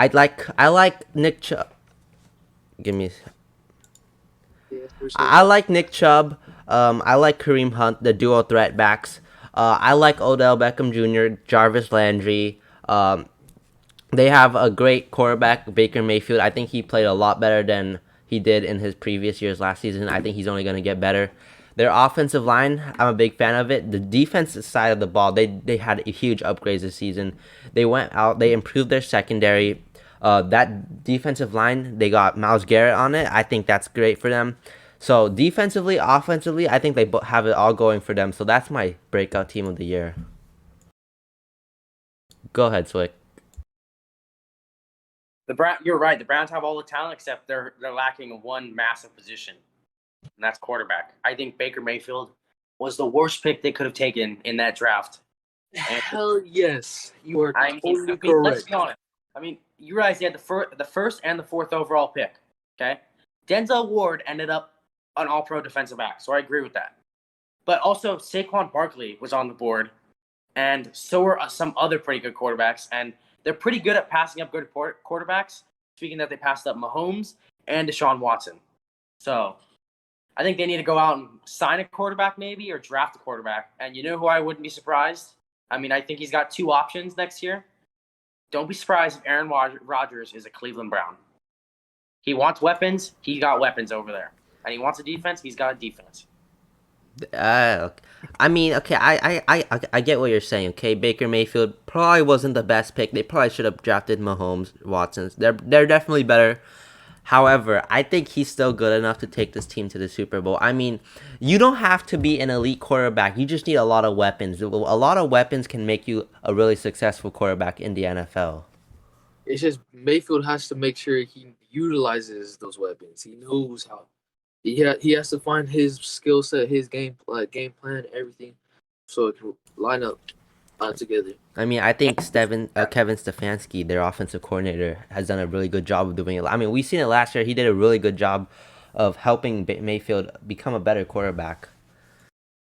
like Nick Chubb. Give me. Yeah, for sure. I like Nick Chubb. I like Kareem Hunt, the dual threat backs. I like Odell Beckham Jr., Jarvis Landry. They have a great quarterback, Baker Mayfield. I think he played a lot better than he did in his previous years last season. I think he's only going to get better. Their offensive line, I'm a big fan of it. The defensive side of the ball, they had huge upgrades this season. They went out, they improved their secondary. That defensive line, they got Myles Garrett on it. I think that's great for them. So defensively, offensively, I think they have it all going for them. So that's my breakout team of the year. Go ahead, Swick. You're right. The Browns have all the talent except they're lacking one massive position, and that's quarterback. I think Baker Mayfield was the worst pick they could have taken in that draft. And Hell yes, you are totally let's correct. be honest. I mean, you realize he had the first and the 4th overall pick. Okay, Denzel Ward ended up an All-Pro defensive back, so I agree with that. But also Saquon Barkley was on the board, and so were some other pretty good quarterbacks, and they're pretty good at passing up good quarterbacks. Speaking that, they passed up Mahomes and Deshaun Watson. So I think they need to go out and sign a quarterback maybe or draft a quarterback. And you know who I wouldn't be surprised? I mean, I think he's got 2 options next year. Don't be surprised if Aaron Rodgers is a Cleveland Brown. He wants weapons. He got weapons over there. And he wants a defense. He's got a defense. I mean, okay, I get what you're saying. Okay, Baker Mayfield probably wasn't the best pick. They probably should have drafted Mahomes, Watson's. They're definitely better. However, I think he's still good enough to take this team to the Super Bowl. I mean, you don't have to be an elite quarterback. You just need a lot of weapons. A lot of weapons can make you a really successful quarterback in the NFL. It's just Mayfield has to make sure he utilizes those weapons. He knows how. He has to find his skill set, his game plan, everything, so it can line up together. I mean, I think Kevin Stefanski, their offensive coordinator, has done a really good job of doing it. I mean, we've seen it last year. He did a really good job of helping Mayfield become a better quarterback.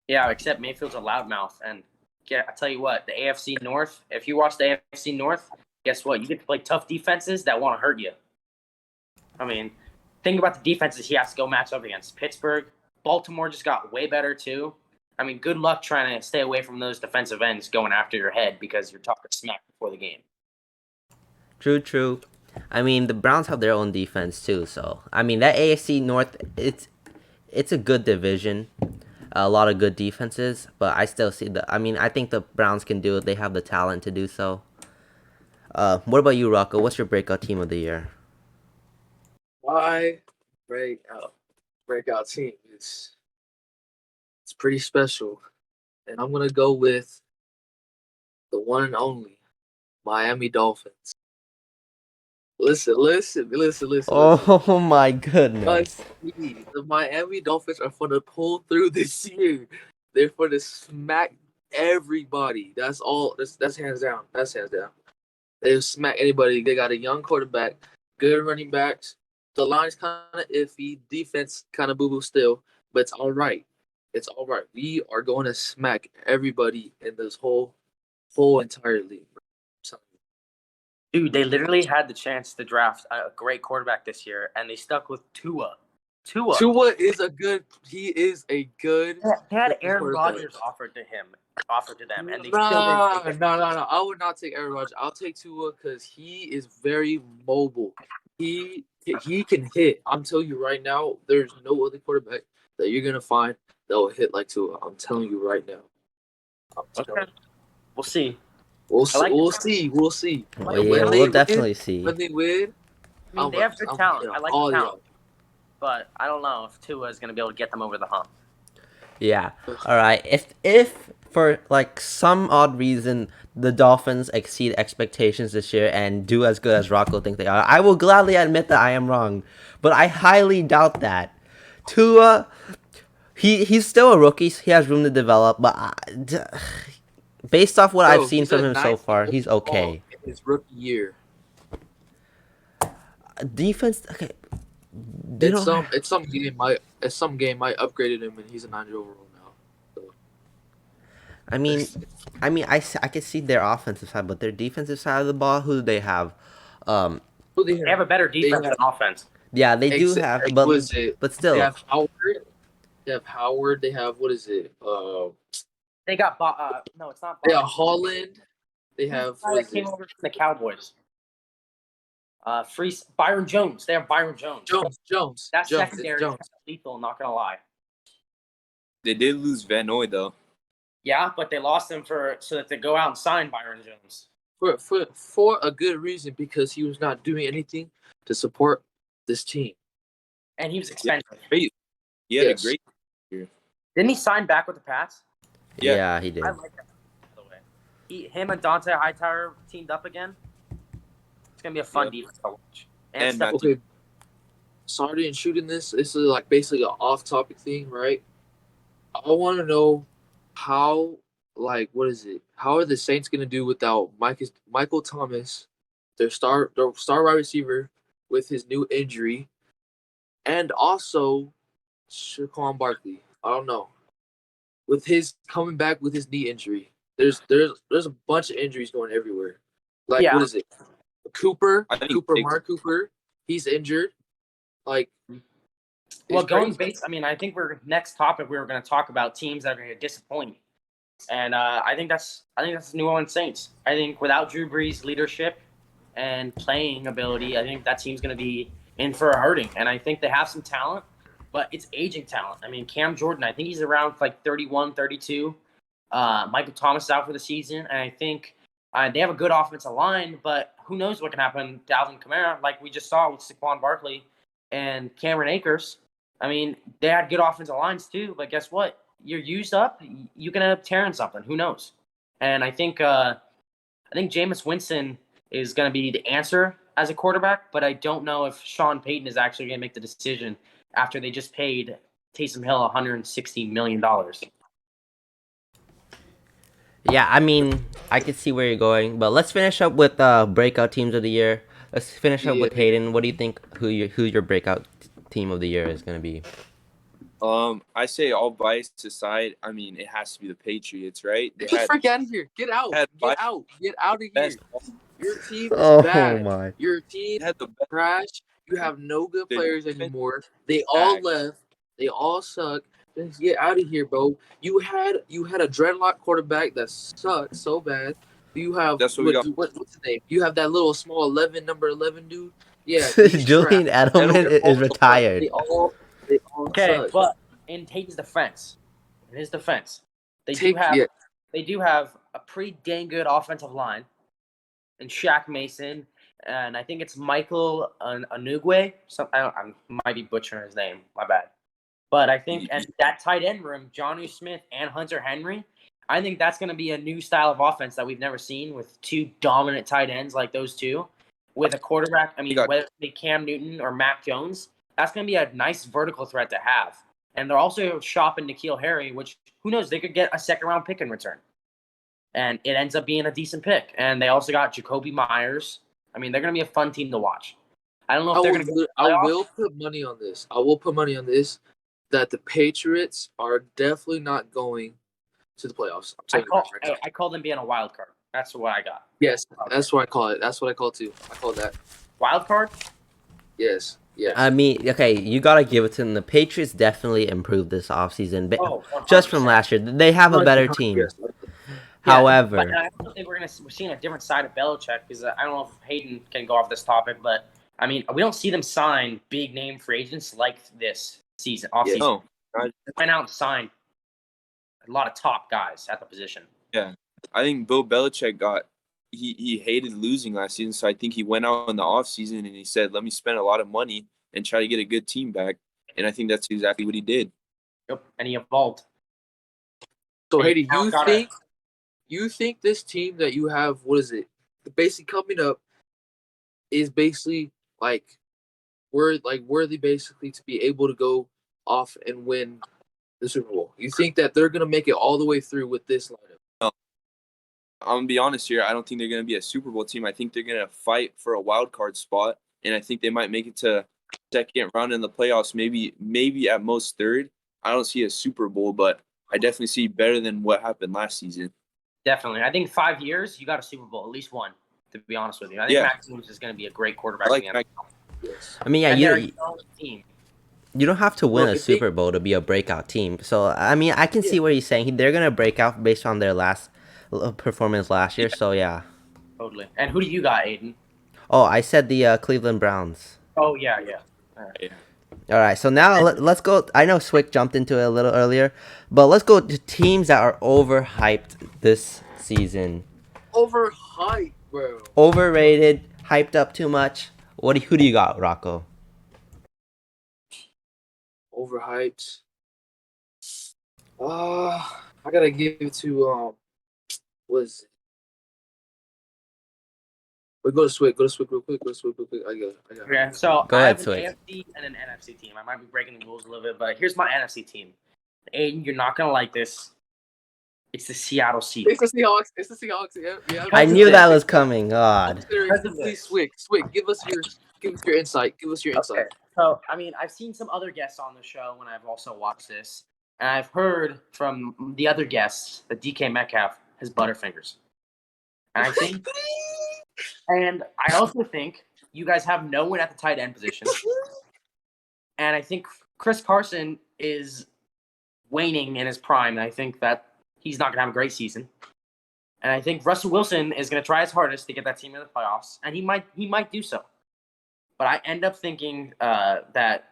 Yeah, except Mayfield's a loudmouth. And yeah, I tell you what, the AFC North, if you watch the AFC North, guess what? You get to play tough defenses that want to hurt you. I mean, think about the defenses he has to go match up against. Pittsburgh, Baltimore just got way better too. I mean, good luck trying to stay away from those defensive ends going after your head because you're talking smack before the game. True. I mean, the Browns have their own defense too, so I mean that AFC North, it's a good division, a lot of good defenses, but I still see I mean, I think the Browns can do it. They have the talent to do so. What about you, Rocco? What's your breakout team of the year? My breakout team is it's pretty special, and I'm gonna go with the one and only Miami Dolphins. Listen. Oh my goodness! The Miami Dolphins are going to pull through this year. They're going to smack everybody. That's all. That's hands down. That's hands down. They'll smack anybody. They got a young quarterback, good running backs. The line's kind of iffy. Defense kind of boo-boo still, but it's all right. It's all right. We are going to smack everybody in this whole entire league. Dude, they literally had the chance to draft a great quarterback this year, and they stuck with Tua. Tua is a good. He is a good. They had Aaron Rodgers offered to them, and they still No. didn't. I would not take Aaron Rodgers. I'll take Tua because he is very mobile. He can hit. I'm telling you right now, there's no other quarterback that you're gonna find that will hit like Tua. I'm telling you right now. Okay. We'll see. We'll see. Well, yeah, we'll definitely see. When they win, I mean, they have good talent. I like the talent. But I don't know if Tua is going to be able to get them over the hump. Yeah. All right. If for like some odd reason the Dolphins exceed expectations this year and do as good as Rocco thinks they are, I will gladly admit that I am wrong. But I highly doubt that. Tua, he's still a rookie. He has room to develop. But based off what I've seen from him so far, he's okay. His rookie year. Defense, okay. Some game I upgraded him and he's a 90 overall now. So. I mean, I can see their offensive side, but their defensive side of the ball, who do they have? They have a better defense than offense. Yeah, they do have, but still. They have Howard. They have what is it? They got no, it's not. They have Holland. They have what came over from the Cowboys. Byron Jones. They have Byron Jones. Jones. That secondary is lethal. Not gonna lie. They did lose Van Noy though. Yeah, but they lost him so that they go out and sign Byron Jones for a good reason, because he was not doing anything to support this team, and he was expensive. He had a great year. Didn't he sign back with the Pats? Yeah, he did. I like that. By the way, him and Dante Hightower teamed up again. It's gonna be a fun defense to watch. And okay, sorry, and shooting this. This is like basically an off-topic thing, right? I want to know how, like, what is it? How are the Saints gonna do without Michael Thomas, their star wide receiver, with his new injury, and also Saquon Barkley? I don't know. With his coming back with his knee injury, there's a bunch of injuries going everywhere. Like, what is it? Mark Cooper, he's injured. Like, well, I mean, I think next topic we were going to talk about teams that are going to disappoint, and I think that's the New Orleans Saints. I think without Drew Brees' leadership and playing ability, I think that team's going to be in for a hurting. And I think they have some talent, but it's aging talent. I mean, Cam Jordan, I think he's around like 31, 32. Michael Thomas is out for the season, and I think they have a good offensive line, but who knows what can happen. Dalvin Kamara, like we just saw with Saquon Barkley and Cameron Akers. I mean, they had good offensive lines too, but guess what? You're used up. You can end up tearing something. Who knows? And I think Jameis Winston is going to be the answer as a quarterback, but I don't know if Sean Payton is actually going to make the decision after they just paid Taysom Hill $160 million. Yeah, I mean, I can see where you're going, but let's finish up with breakout teams of the year. Let's finish up with Hayden. What do you think who your breakout team of the year is going to be? I say, all bias aside, I mean, it has to be the Patriots, right? Just freak out of here. Get out. Get out of here. Your team is Oh bad. my. Your team had the trash. You have no good The players defense anymore. They all back. left. They all suck. Just get out of here, bro. You had a dreadlock quarterback that sucked so bad. You have That's what we got. what's his name? You have that little small number 11 dude. Yeah, he's trash. Julian Edelman They're is all suck. retired. They all Okay, suck. but in Tate's defense, they Yeah. do have a pretty dang good offensive line, and Shaq Mason, and I think it's Michael Anugwe. I might be butchering his name. My bad. But I think and that tight end room, Jonnu Smith and Hunter Henry, I think that's going to be a new style of offense that we've never seen with two dominant tight ends like those two, with a quarterback. I mean, whether it be Cam Newton or Mac Jones, that's going to be a nice vertical threat to have. And they're also shopping N'Keal Harry, which who knows, they could get a second-round pick in return. And it ends up being a decent pick. And they also got Jacoby Myers. I mean, they're going to be a fun team to watch. I don't know if they're going to. I will put money on this. I will put money on this that the Patriots are definitely not going to the playoffs. I call them being a wild card. That's what I got. Yes, that's what I call it. That's what I call it too. I call that wild card. Yes. Yeah. I mean, okay, you gotta give it to them. The Patriots definitely improved this offseason, just from last year. They have a better team. Yes. However, but I also think we're seeing a different side of Belichick because I don't know if Hayden can go off this topic, but I mean, we don't see them sign big name free agents like this season, off season. No, They went out and signed a lot of top guys at the position. yeah. I think Bill Belichick he hated losing last season, so I think he went out in the offseason and he said, let me spend a lot of money and try to get a good team back. And I think that's exactly what he did. Yep, and he evolved. So, Hayden, you think this team that you have, what is it? The basic coming up is basically worthy basically to be able to go off and win the Super Bowl. You think that they're gonna make it all the way through with this lineup? No. I'm gonna be honest here. I don't think they're gonna be a Super Bowl team. I think they're gonna fight for a wild card spot, and I think they might make it to second round in the playoffs. Maybe at most third. I don't see a Super Bowl, but I definitely see better than what happened last season. Definitely. I think 5 years, you got a Super Bowl, at least one, to be honest with you. I think Mac Jones is going to be a great quarterback. I mean, you don't have to win a Super Bowl to be a breakout team. So, I mean, I can see what he's saying. They're going to break out based on their last performance last year, so yeah. Totally. And who do you got, Aiden? Oh, I said the Cleveland Browns. Oh, yeah. All right. Yeah. All right, so now let's go. I know Swick jumped into it a little earlier, but let's go to teams that are overhyped this season. Overhyped, bro. Overrated, hyped up too much. Who do you got, Rocco? Overhyped. I gotta give it to was it? Wait, go to Swick real quick. I got it. Okay, so Go I ahead, have an Swick. AFC and an NFC team. I might be breaking the rules a little bit, but here's my NFC team. Aiden, you're not gonna like this. It's the Seattle Seahawks. It's the Seahawks. Yeah. I knew that was coming. God. Please, Swick, give us your insight. Okay. So, I mean, I've seen some other guests on the show when I've also watched this, and I've heard from the other guests that DK Metcalf has butterfingers. And I also think you guys have no one at the tight end position. And I think Chris Carson is waning in his prime. And I think that he's not going to have a great season. And I think Russell Wilson is going to try his hardest to get that team in the playoffs. And he might do so. But I end up thinking that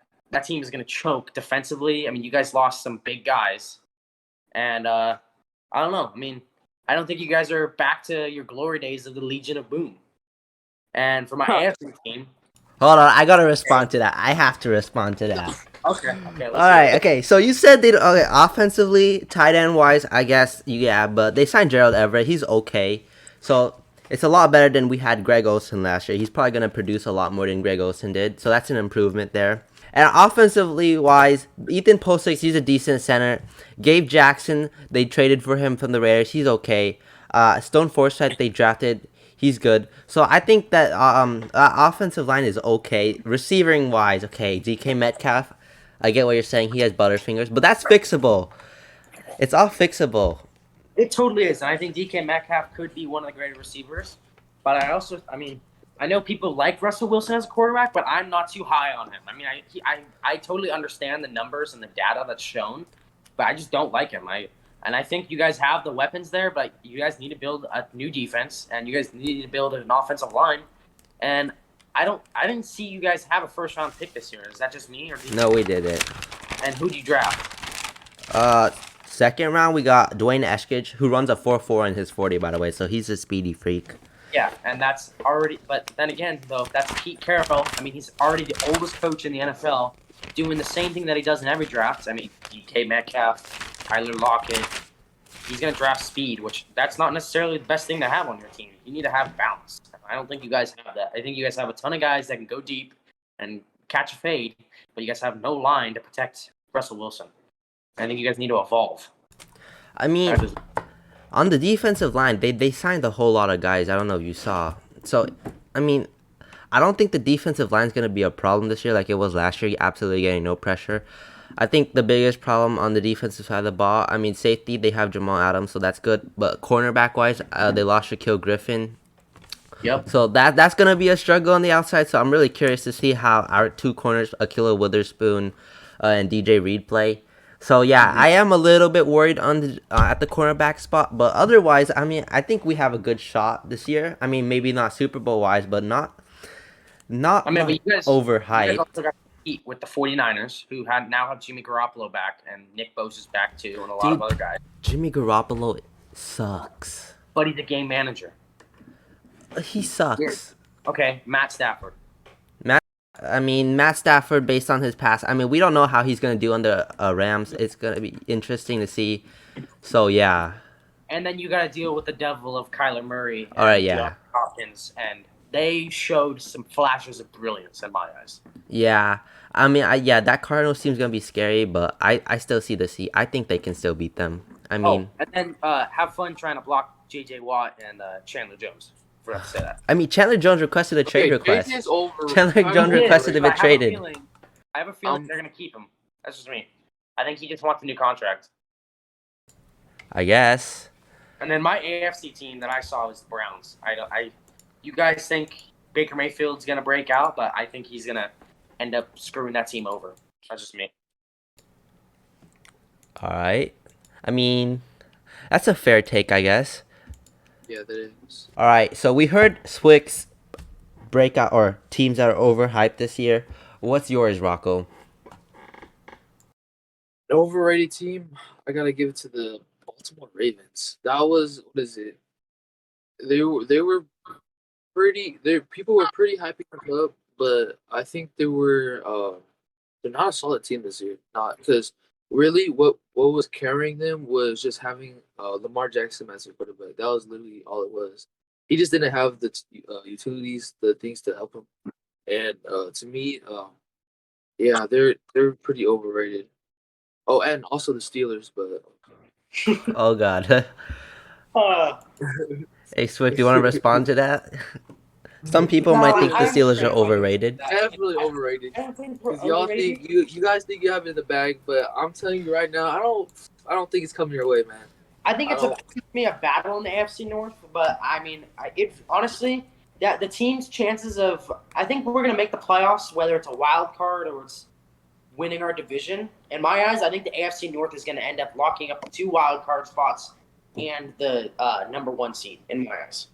team is going to choke defensively. I mean, you guys lost some big guys. And I don't know. I mean, I don't think you guys are back to your glory days of the Legion of Boom. And for my AFC team... Hold on, I got to respond to that. I have to respond to that. Okay. All right, okay. So you said offensively, tight end wise, I guess, yeah, but they signed Gerald Everett. He's okay. So it's a lot better than we had Greg Olsen last year. He's probably going to produce a lot more than Greg Olsen did. So that's an improvement there. And offensively wise, Ethan Posix, he's a decent center. Gabe Jackson, they traded for him from the Raiders. He's okay. Stone Forsythe, they drafted. He's good. So I think that offensive line is okay. Receiving wise, okay. DK Metcalf, I get what you're saying. He has butterfingers, but that's fixable. It's all fixable. It totally is. And I think DK Metcalf could be one of the great receivers. But I mean, I know people like Russell Wilson as a quarterback, but I'm not too high on him. I mean, I totally understand the numbers and the data that's shown, but I just don't like him. I think you guys have the weapons there, but you guys need to build a new defense, and you guys need to build an offensive line. And I didn't see you guys have a first round pick this year. Is that just me, or No, we didn't. And who do you draft? Second round we got Dwayne Eskridge, who runs a 4.4 in his 40, by the way, so he's a speedy freak. Yeah, and that's already. But then again, though, that's Pete Carroll. I mean, he's already the oldest coach in the NFL, doing the same thing that he does in every draft. I mean, DK Metcalf, Tyler Lockett. He's going to draft speed, which that's not necessarily the best thing to have on your team. You need to have balance. I don't think you guys have that. I think you guys have a ton of guys that can go deep and catch a fade, but you guys have no line to protect Russell Wilson. I think you guys need to evolve. I mean, on the defensive line, they signed a whole lot of guys. I don't know if you saw. So, I mean, I don't think the defensive line is going to be a problem this year like it was last year, absolutely getting no pressure. I think the biggest problem on the defensive side of the ball, I mean, safety, they have Jamal Adams, so that's good. But cornerback-wise, they lost Shaquille Griffin. Yep. So that's going to be a struggle on the outside. So I'm really curious to see how our two corners, Akila Witherspoon and DJ Reed, play. So, yeah, I am a little bit worried on at the cornerback spot. But otherwise, I mean, I think we have a good shot this year. I mean, maybe not Super Bowl-wise, but not I mean, but you guys overhyped. also got to compete with the 49ers, who now have Jimmy Garoppolo back, and Nick Bosa's back too, and a lot of other guys. Jimmy Garoppolo sucks. But he's a game manager. He sucks. Okay, Matt Stafford. Matt Stafford, based on his past, I mean, we don't know how he's going to do on the Rams. It's going to be interesting to see. So, yeah. And then you got to deal with the devil of Kyler Murray and All right, yeah. Hopkins, and they showed some flashes of brilliance in my eyes. Yeah. I mean, that Cardinals team's going to be scary, but I still see I think they can still beat them. I mean... and then have fun trying to block J.J. Watt and Chandler Jones. Forgot to say that. I mean, Chandler Jones requested a trade request. Chandler I Jones mean, requested to be traded. I have a feeling they're going to keep him. That's just me. I think he just wants a new contract. I guess. And then my AFC team that I saw was the Browns. You guys think Baker Mayfield's going to break out, but I think he's going to end up screwing that team over. That's just me. All right. I mean, that's a fair take, I guess. Yeah, that is. All right, so we heard Swick's breakout or teams that are overhyped this year. What's yours, Rocco? An overrated team, I gotta give it to the Baltimore Ravens. That was, what is it? They were pretty. People were pretty hyping them up, but I think they're not a solid team this year. Not because really what was carrying them was just having Lamar Jackson as their quarterback. That was literally all it was. He just didn't have the utilities, the things to help him. And to me, yeah, they're pretty overrated. Oh, and also the Steelers, but Oh, God. Hey, Swick, do you want to respond to that? Some people might think the Steelers are overrated. definitely overrated. Because y'all think you guys think you have it in the bag, but I'm telling you right now, I don't think it's coming your way, man. I think it's a battle in the AFC North, but I mean, honestly, the team's chances of, I think we're gonna make the playoffs, whether it's a wild card or it's winning our division. In my eyes, I think the AFC North is gonna end up locking up 2 wild card spots and the number 1 seed in my eyes,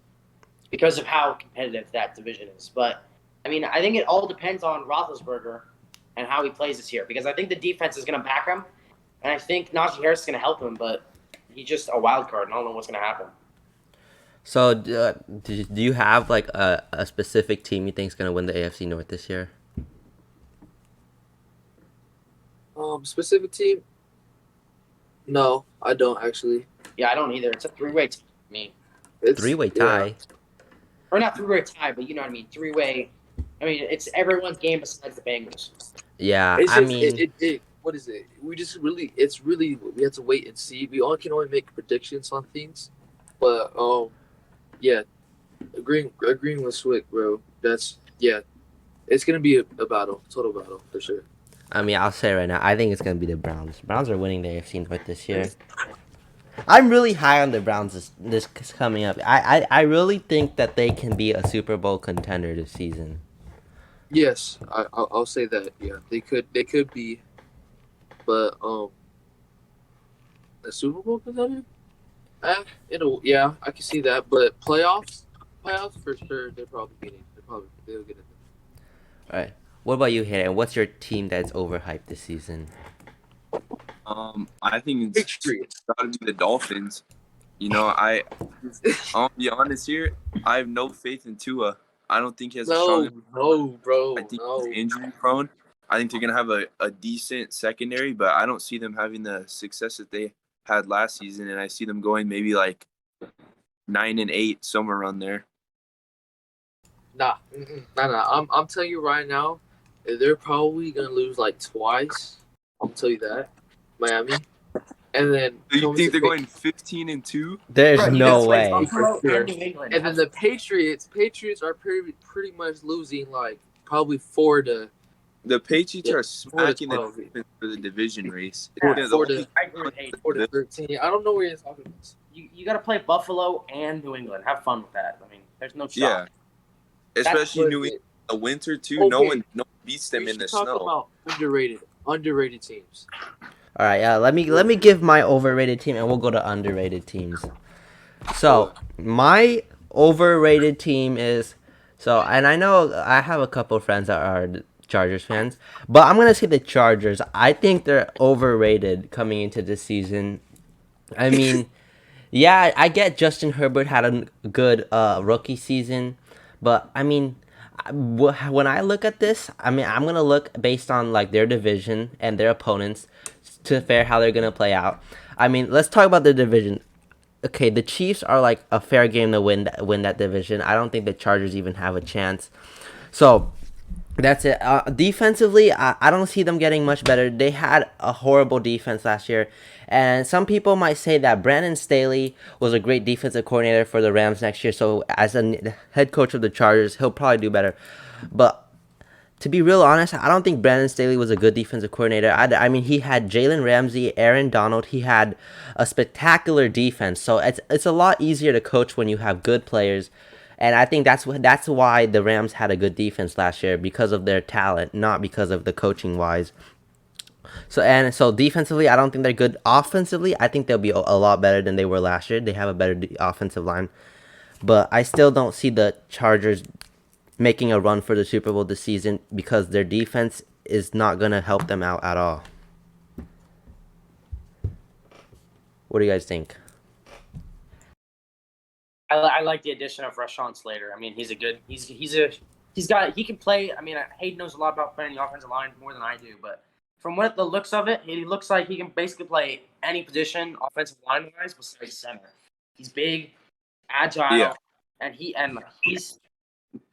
because of how competitive that division is. But I mean, I think it all depends on Roethlisberger and how he plays this year, because I think the defense is gonna back him, and I think Najee Harris is gonna help him, but he's just a wild card, and I don't know what's going to happen. So, do you have like a specific team you think is going to win the AFC North this year? Specific team? No, I don't actually. Yeah, I don't either. It's a 3-way tie for me. It's 3-way tie. Or not 3-way tie, but you know what I mean. 3-way. I mean, it's everyone's game besides the Bengals. Yeah, It's I just, mean, what is it? We just really, we have to wait and see. We can only make predictions on things, but yeah, agreeing with Swick, bro. It's gonna be a battle, total battle for sure. I mean, I'll say right now, I think it's going to be the Browns. Browns are winning the AFC North this year. I'm really high on the Browns this coming up. I really think that they can be a Super Bowl contender this season. Yes, I'll say that. Yeah, they could be, but a Super Bowl contender. Yeah, I can see that. But playoffs for sure. They'll get it. All right. What about you, Hayden? What's your team that's overhyped this season? I think it's Patriots. got to be the Dolphins. I'll be honest here. I have no faith in Tua. I don't think he has a strong. No, bro. I think No. he's injury prone. I think they're gonna have a decent secondary, but I don't see them having the success that they had last season, and I see them going maybe like 9-8, somewhere around there. Nah. I'm telling you right now, they're probably gonna lose like twice. I'll tell you that. Miami. And then Do you think they're going 15-2? There's Bro, you no just played way. Buffalo For sure. and New England. And then the Patriots are pretty much losing like probably 4 to The Patriots are smacking the 12. Dolphins for the division race. Yeah, The 4 only- to I agree with Hayden. 4 to 13. I don't know where you're talking about. You got to play Buffalo and New England. Have fun with that. I mean, there's no shot. Yeah, especially what New it England in the winter too. Okay. No one beats them We in the should talk snow. about underrated teams. All right, let me give my overrated team, and we'll go to underrated teams. So my overrated team is and I know I have a couple of friends that are Chargers fans, but I'm gonna say the Chargers. I think they're overrated coming into this season. I mean, yeah, I get Justin Herbert had a good rookie season, but I mean, when I look at this, I mean, I'm gonna look based on like their division and their opponents to fair how they're gonna play out. I mean, let's talk about the division. Okay, the Chiefs are like a fair game to win that division. I don't think the Chargers even have a chance. So that's it. Defensively, I don't see them getting much better. They had a horrible defense last year. And some people might say that Brandon Staley was a great defensive coordinator for the Rams next year. So as a head coach of the Chargers, he'll probably do better. But to be real honest, I don't think Brandon Staley was a good defensive coordinator. I mean, he had Jalen Ramsey, Aaron Donald. He had a spectacular defense. So it's a lot easier to coach when you have good players. And I think that's why the Rams had a good defense last year, because of their talent, not because of the coaching wise. So defensively, I don't think they're good. Offensively, I think they'll be a lot better than they were last year. They have a better offensive line. But I still don't see the Chargers making a run for the Super Bowl this season because their defense is not going to help them out at all. What do you guys think? I like the addition of Rashawn Slater. I mean, he can play. I mean, Hayden knows a lot about playing the offensive line more than I do, but from what the looks of it, he looks like he can basically play any position offensive line wise besides center. He's big, agile, and he's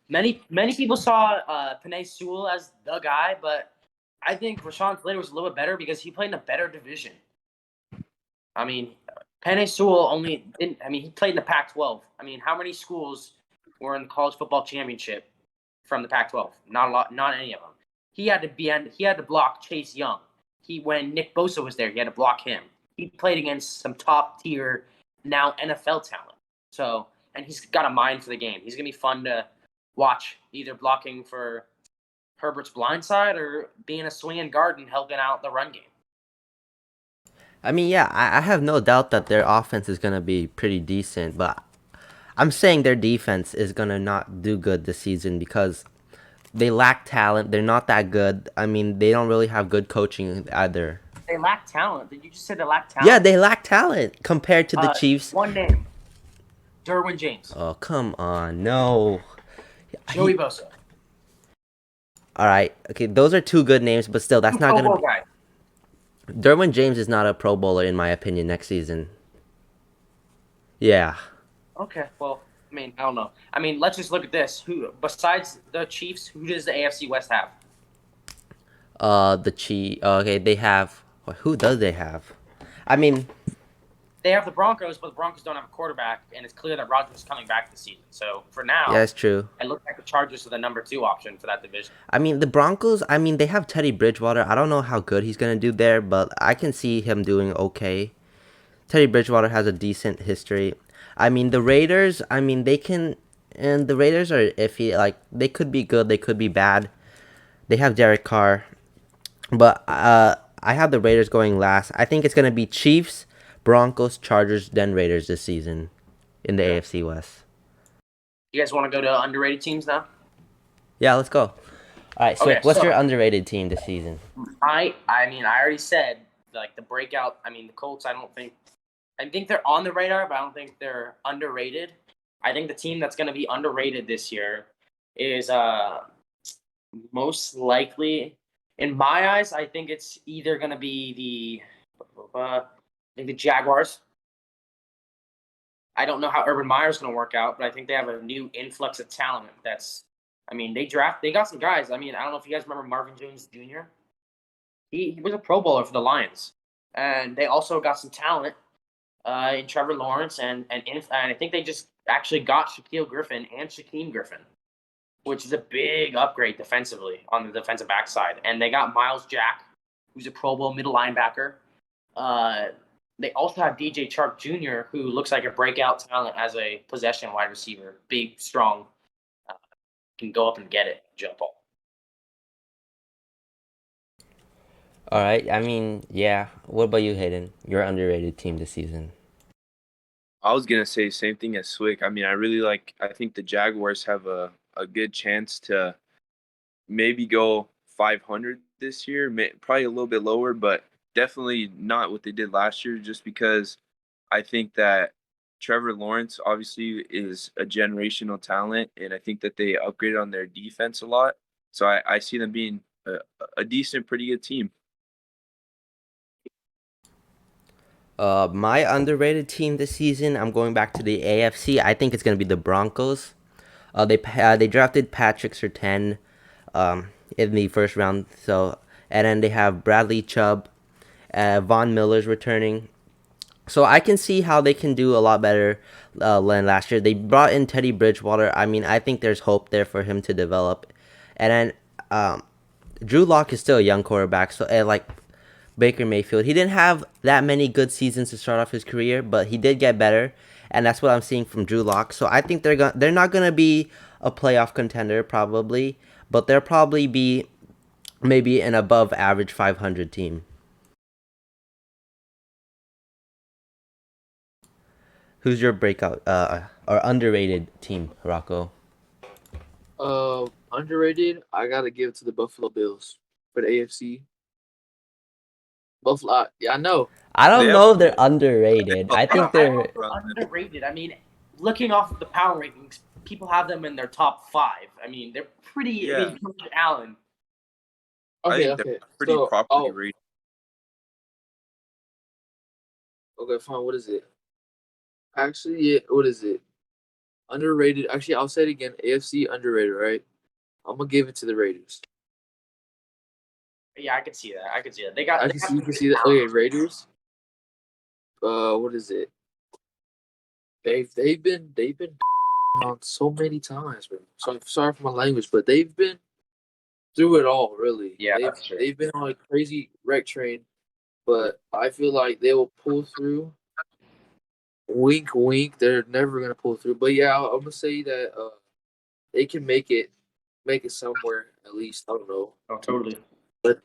many people saw Penei Sewell as the guy, but I think Rashawn Slater was a little bit better because he played in a better division. I mean, Penei Sewell he played in the Pac-12. I mean, how many schools were in the college football championship from the Pac-12? Not a lot, not any of them. He had to block Chase Young. When Nick Bosa was there, he had to block him. He played against some top tier, now NFL talent. So, and he's got a mind for the game. He's gonna be fun to watch, either blocking for Herbert's blind side or being a swinging guard and helping out the run game. I mean, yeah, I have no doubt that their offense is going to be pretty decent, but I'm saying their defense is going to not do good this season because they lack talent. They're not that good. I mean, they don't really have good coaching either. They lack talent. Did you just say they lack talent? Yeah, they lack talent compared to the Chiefs. One name. Derwin James. Oh, come on. No. Joey Bosa. All right. Okay, those are two good names, but still, that's not going to be... Guy. Derwin James is not a Pro Bowler, in my opinion, next season. Yeah. Okay, well, I mean, I don't know. I mean, let's just look at this. Who, besides the Chiefs, who does the AFC West have? The Chiefs. Okay, they have... Who does they have? I mean... They have the Broncos, but the Broncos don't have a quarterback, and it's clear that Rodgers is coming back this season. So, for now... Yeah, that's true. It looks like the Chargers are the number 2 option for that division. I mean, the Broncos, they have Teddy Bridgewater. I don't know how good he's going to do there, but I can see him doing okay. Teddy Bridgewater has a decent history. I mean, the Raiders. I mean, and the Raiders are iffy. Like they could be good, they could be bad. They have Derek Carr, but I have the Raiders going last. I think it's gonna be Chiefs, Broncos, Chargers, then Raiders this season in the AFC West. You guys want to go to underrated teams now? Yeah, let's go. All right, Swift. Okay, What's so your underrated team this season? I mean, I already said like the breakout. I mean, the Colts. I think they're on the radar, but I don't think they're underrated. I think the team that's going to be underrated this year is most likely, in my eyes, I think it's either going to be the Jaguars. I don't know how Urban Meyer's going to work out, but I think they have a new influx of talent. I mean, they got some guys. I mean, I don't know if you guys remember Marvin Jones Jr. He was a Pro Bowler for the Lions, and they also got some talent in Trevor Lawrence, and I think they just actually got Shaquille Griffin and Shaquem Griffin, which is a big upgrade defensively on the defensive backside. And they got Miles Jack, who's a Pro Bowl middle linebacker. They also have DJ Chark Jr., who looks like a breakout talent as a possession wide receiver, big, strong, can go up and get it, jump ball. All right. I mean, yeah. What about you, Hayden? Your underrated team this season. I was gonna say same thing as Swick. I mean, I think the Jaguars have a good chance to maybe go 500 this year, probably a little bit lower, but definitely not what they did last year, just because I think that Trevor Lawrence obviously is a generational talent, and I think that they upgraded on their defense a lot. So I see them being a decent, pretty good team. My underrated team this season, I'm going back to the AFC. I think it's gonna be the Broncos. They drafted Patrick Surtain, in the first round. So and then they have Bradley Chubb, Von Miller's returning. So I can see how they can do a lot better than last year. They brought in Teddy Bridgewater. I mean, I think there's hope there for him to develop. And then Drew Lock is still a young quarterback. So like Baker Mayfield, he didn't have that many good seasons to start off his career, but he did get better, and that's what I'm seeing from Drew Lock. So I think they're not gonna be a playoff contender probably, but they'll probably be maybe an above average 500 team. Who's your breakout or underrated team, Rocco? Underrated. I gotta give it to the Buffalo Bills for the AFC. Buffalo. Yeah, I know. I don't They know have- if they're underrated. I think I don't they're. know if they're underrated. I mean, looking off of the power rankings, people have them in their top 5. I mean, they're pretty. Yeah. I mean, Josh Allen. I Okay, think okay. they're pretty So, properly rated. okay, fine. What is it? Actually, yeah. What is it? Underrated. Actually, I'll say it again. AFC underrated, right? I'm gonna give it to the Raiders. Yeah, I could see that. They I got. can see you can see that. Okay, Raiders. What is it? They've been on so many times, bro. So sorry for my language, but they've been through it all, really. Yeah, that's true. They've been on a crazy wreck train, but I feel like they will pull through. Wink, wink. They're never gonna pull through, but yeah, I'm gonna say that they can make it somewhere at least. I don't know, Oh, totally. but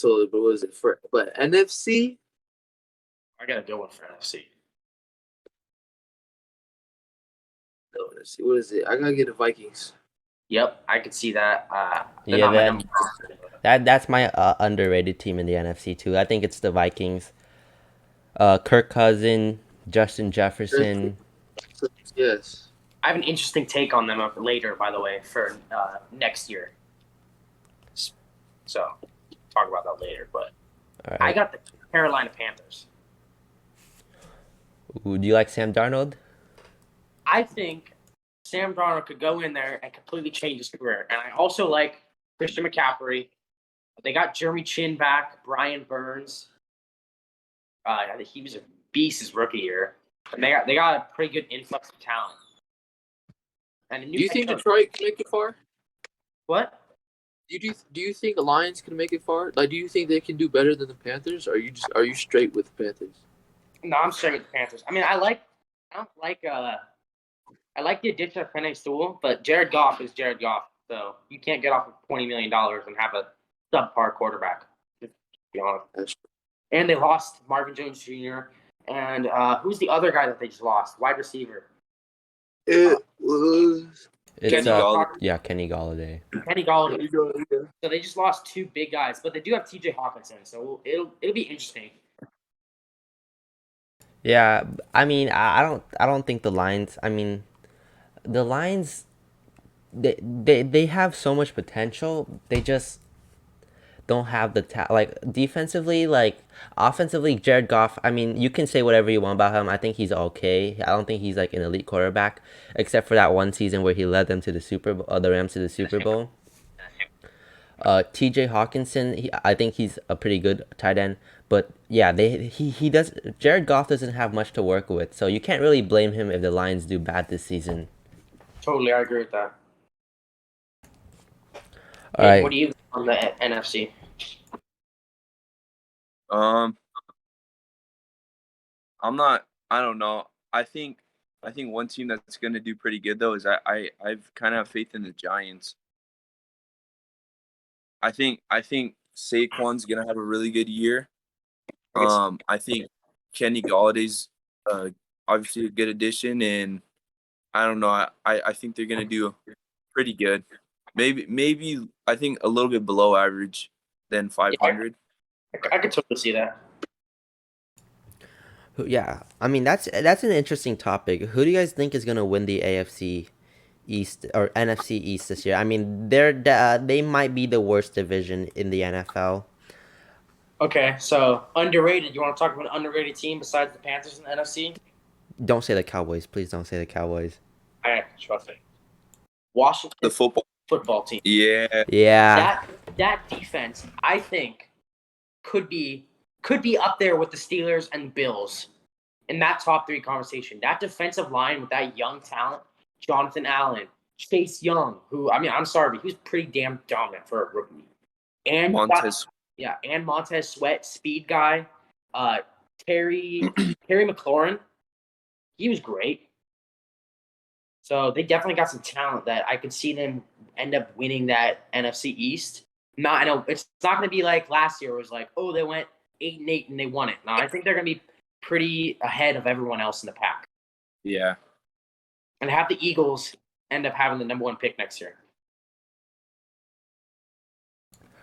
totally. But what is it for? But NFC. I got a good one for NFC. No, let's see. What is it? I gotta get the Vikings. Yep, I could see that. They're Yeah, not my then number one. that's my underrated team in the NFC too. I think it's the Vikings. Kirk Cousin, Justin Jefferson. Yes. I have an interesting take on them later, by the way, for next year. So, talk about that later. But All I right. got the Carolina Panthers. Ooh, do you like Sam Darnold? I think Sam Darnold could go in there and completely change his career. And I also like Christian McCaffrey. They got Jeremy Chin back, Brian Burns. I think he was a beast his rookie year. And they got a pretty good influx of talent. And a new Do you head think coach. Detroit can make it far? What? Do you think the Lions can make it far? Like, do you think they can do better than the Panthers? Or are you straight with the Panthers? No, I'm staying with the Panthers. I mean, I don't like I like the addition of Penei Sewell, but Jared Goff is Jared Goff, so you can't get off of $20 million and have a subpar quarterback. Just to be honest. And they lost Marvin Jones Jr. And who's the other guy that they just lost? Wide receiver. It was It's Kenny Galladay. yeah, Kenny Galladay. Kenny Galladay. So they just lost two big guys, but they do have T.J. Hawkinson, so it'll be interesting. Yeah, I mean, I don't think the Lions. I mean, the Lions, they have so much potential. They just don't have the like defensively, like offensively. Jared Goff. I mean, you can say whatever you want about him. I think he's okay. I don't think he's like an elite quarterback, except for that one season where he led them to the Super Bowl, the Rams to the Super Bowl. T.J. Hawkinson, I think he's a pretty good tight end, but yeah, he does. Jared Goff doesn't have much to work with, so you can't really blame him if the Lions do bad this season. Totally, I agree with that. All right. What do you on the NFC? I'm not. I don't know. I think one team that's gonna do pretty good though is I've kind of have faith in the Giants. I think Saquon's gonna have a really good year. I think Kenny Galladay's obviously a good addition, and I don't know. I think they're gonna do pretty good. Maybe I think a little bit below average than 500. I could totally see that. Yeah, I mean that's an interesting topic. Who do you guys think is gonna win the AFC East or NFC East this year? I mean, they might be the worst division in the NFL. Okay, so underrated. You want to talk about an underrated team besides the Panthers in the NFC? Don't say the Cowboys, please. Don't say the Cowboys. I trust it. Washington The football team. Yeah. Yeah. That defense, I think, could be up there with the Steelers and Bills in that top three conversation. That defensive line with that young talent, Jonathan Allen, Chase Young, who I'm sorry, but he was pretty damn dominant for a rookie. And Montez Sweat, speed guy, Terry McLaurin, he was great. So they definitely got some talent that I could see them end up winning that NFC East. I know it's not going to be like last year. It was like, oh, they went 8-8 and they won it. No, I think they're going to be pretty ahead of everyone else in the pack. Yeah. And have the Eagles end up having the number one pick next year.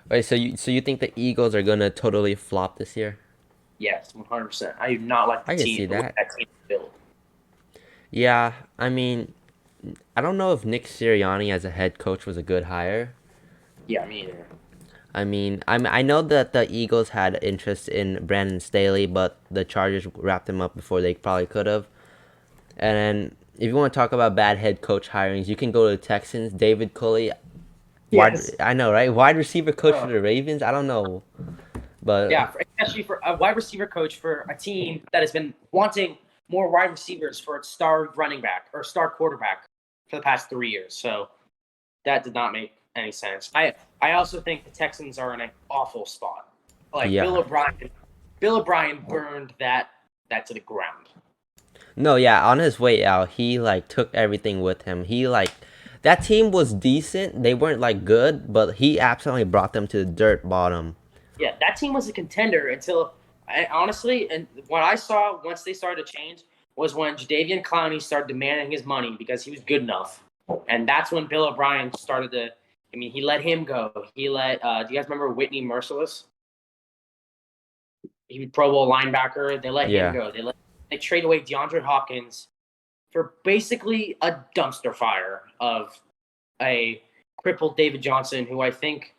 Wait, so you think the Eagles are gonna totally flop this year? Yes, 100%. I do not like the I can team. see that. Team build. Yeah, I mean, I don't know if Nick Sirianni as a head coach was a good hire. Yeah, me either. I mean, I know that the Eagles had interest in Brandon Staley, but the Chargers wrapped him up before they probably could have. And then, if you want to talk about bad head coach hirings, you can go to the Texans. David Culley, Yes. I know, right? Wide receiver coach for the Ravens. I don't know, but yeah, especially for a wide receiver coach for a team that has been wanting more wide receivers for its star running back or star quarterback for the past 3 years. So that did not make any sense. I also think the Texans are in an awful spot. Like Yeah. Bill O'Brien burned that to the ground. No, yeah, on his way out, he like took everything with him. He like that team was decent. They weren't like good, but he absolutely brought them to the dirt bottom. Yeah, that team was a contender until honestly, and what I saw once they started to change was when Jadeveon Clowney started demanding his money because he was good enough. And that's when Bill O'Brien started to he let him go. He let do you guys remember Whitney Merciless? He was Pro Bowl linebacker. They let him go. They trade away DeAndre Hopkins for basically a dumpster fire of a crippled David Johnson, who I think,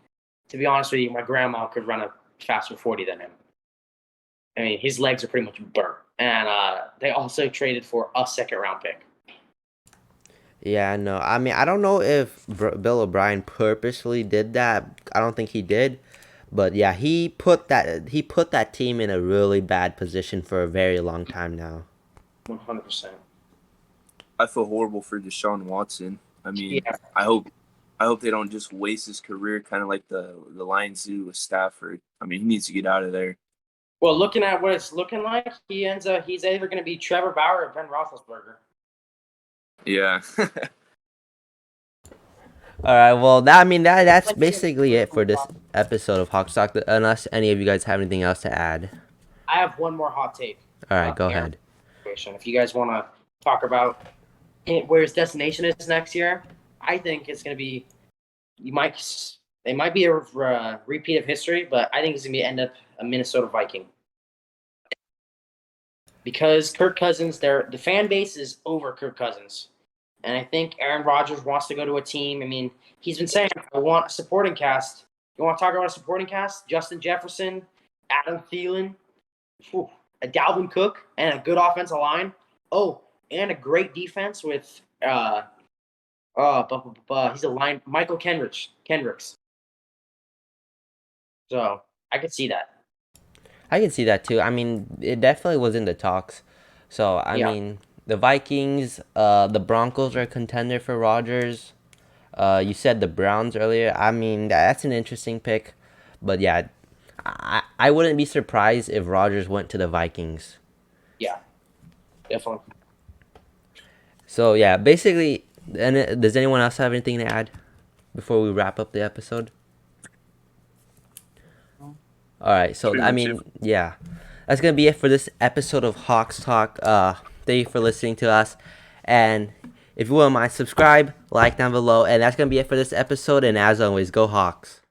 to be honest with you, my grandma could run a faster 40 than him. I mean, his legs are pretty much burnt. And they also traded for a second-round pick. Yeah, no. I mean, I don't know if Bill O'Brien purposefully did that. I don't think he did. But yeah, he put that team in a really bad position for a very long time now. 100%. I feel horrible for Deshaun Watson. I mean, Yeah. I hope they don't just waste his career, kind of like the Lions do with Stafford. I mean, he needs to get out of there. Well, looking at what it's looking like, he's either going to be Trevor Bauer or Ben Roethlisberger. Yeah. All right. Well, that's basically it for this episode of Hawks Talk. Unless any of you guys have anything else to add. I have one more hot take. All right, go Aaron ahead. situation. If you guys want to talk about where his destination is next year, I think it's going to be. They might be a repeat of history, but I think it's going to end up a Minnesota Viking. Because Kirk Cousins, the fan base is over Kirk Cousins. And I think Aaron Rodgers wants to go to a team. I mean, he's been saying, I want a supporting cast. You want to talk about a supporting cast? Justin Jefferson, Adam Thielen, a Dalvin Cook, and a good offensive line. Oh, and a great defense with he's a line, Michael Kendricks. So I could see that. I can see that too. I mean, it definitely was in the talks. So I mean, the Vikings, the Broncos are a contender for Rodgers. You said the Browns earlier. I mean, that's an interesting pick. But yeah, I wouldn't be surprised if Rodgers went to the Vikings. Yeah, definitely. So yeah, basically, and does anyone else have anything to add before we wrap up the episode? All right, so I mean, yeah, that's gonna be it for this episode of Hawks Talk. Thank you for listening to us, and if you wouldn't mind, subscribe, like down below, and that's gonna be it for this episode. And as always, go Hawks.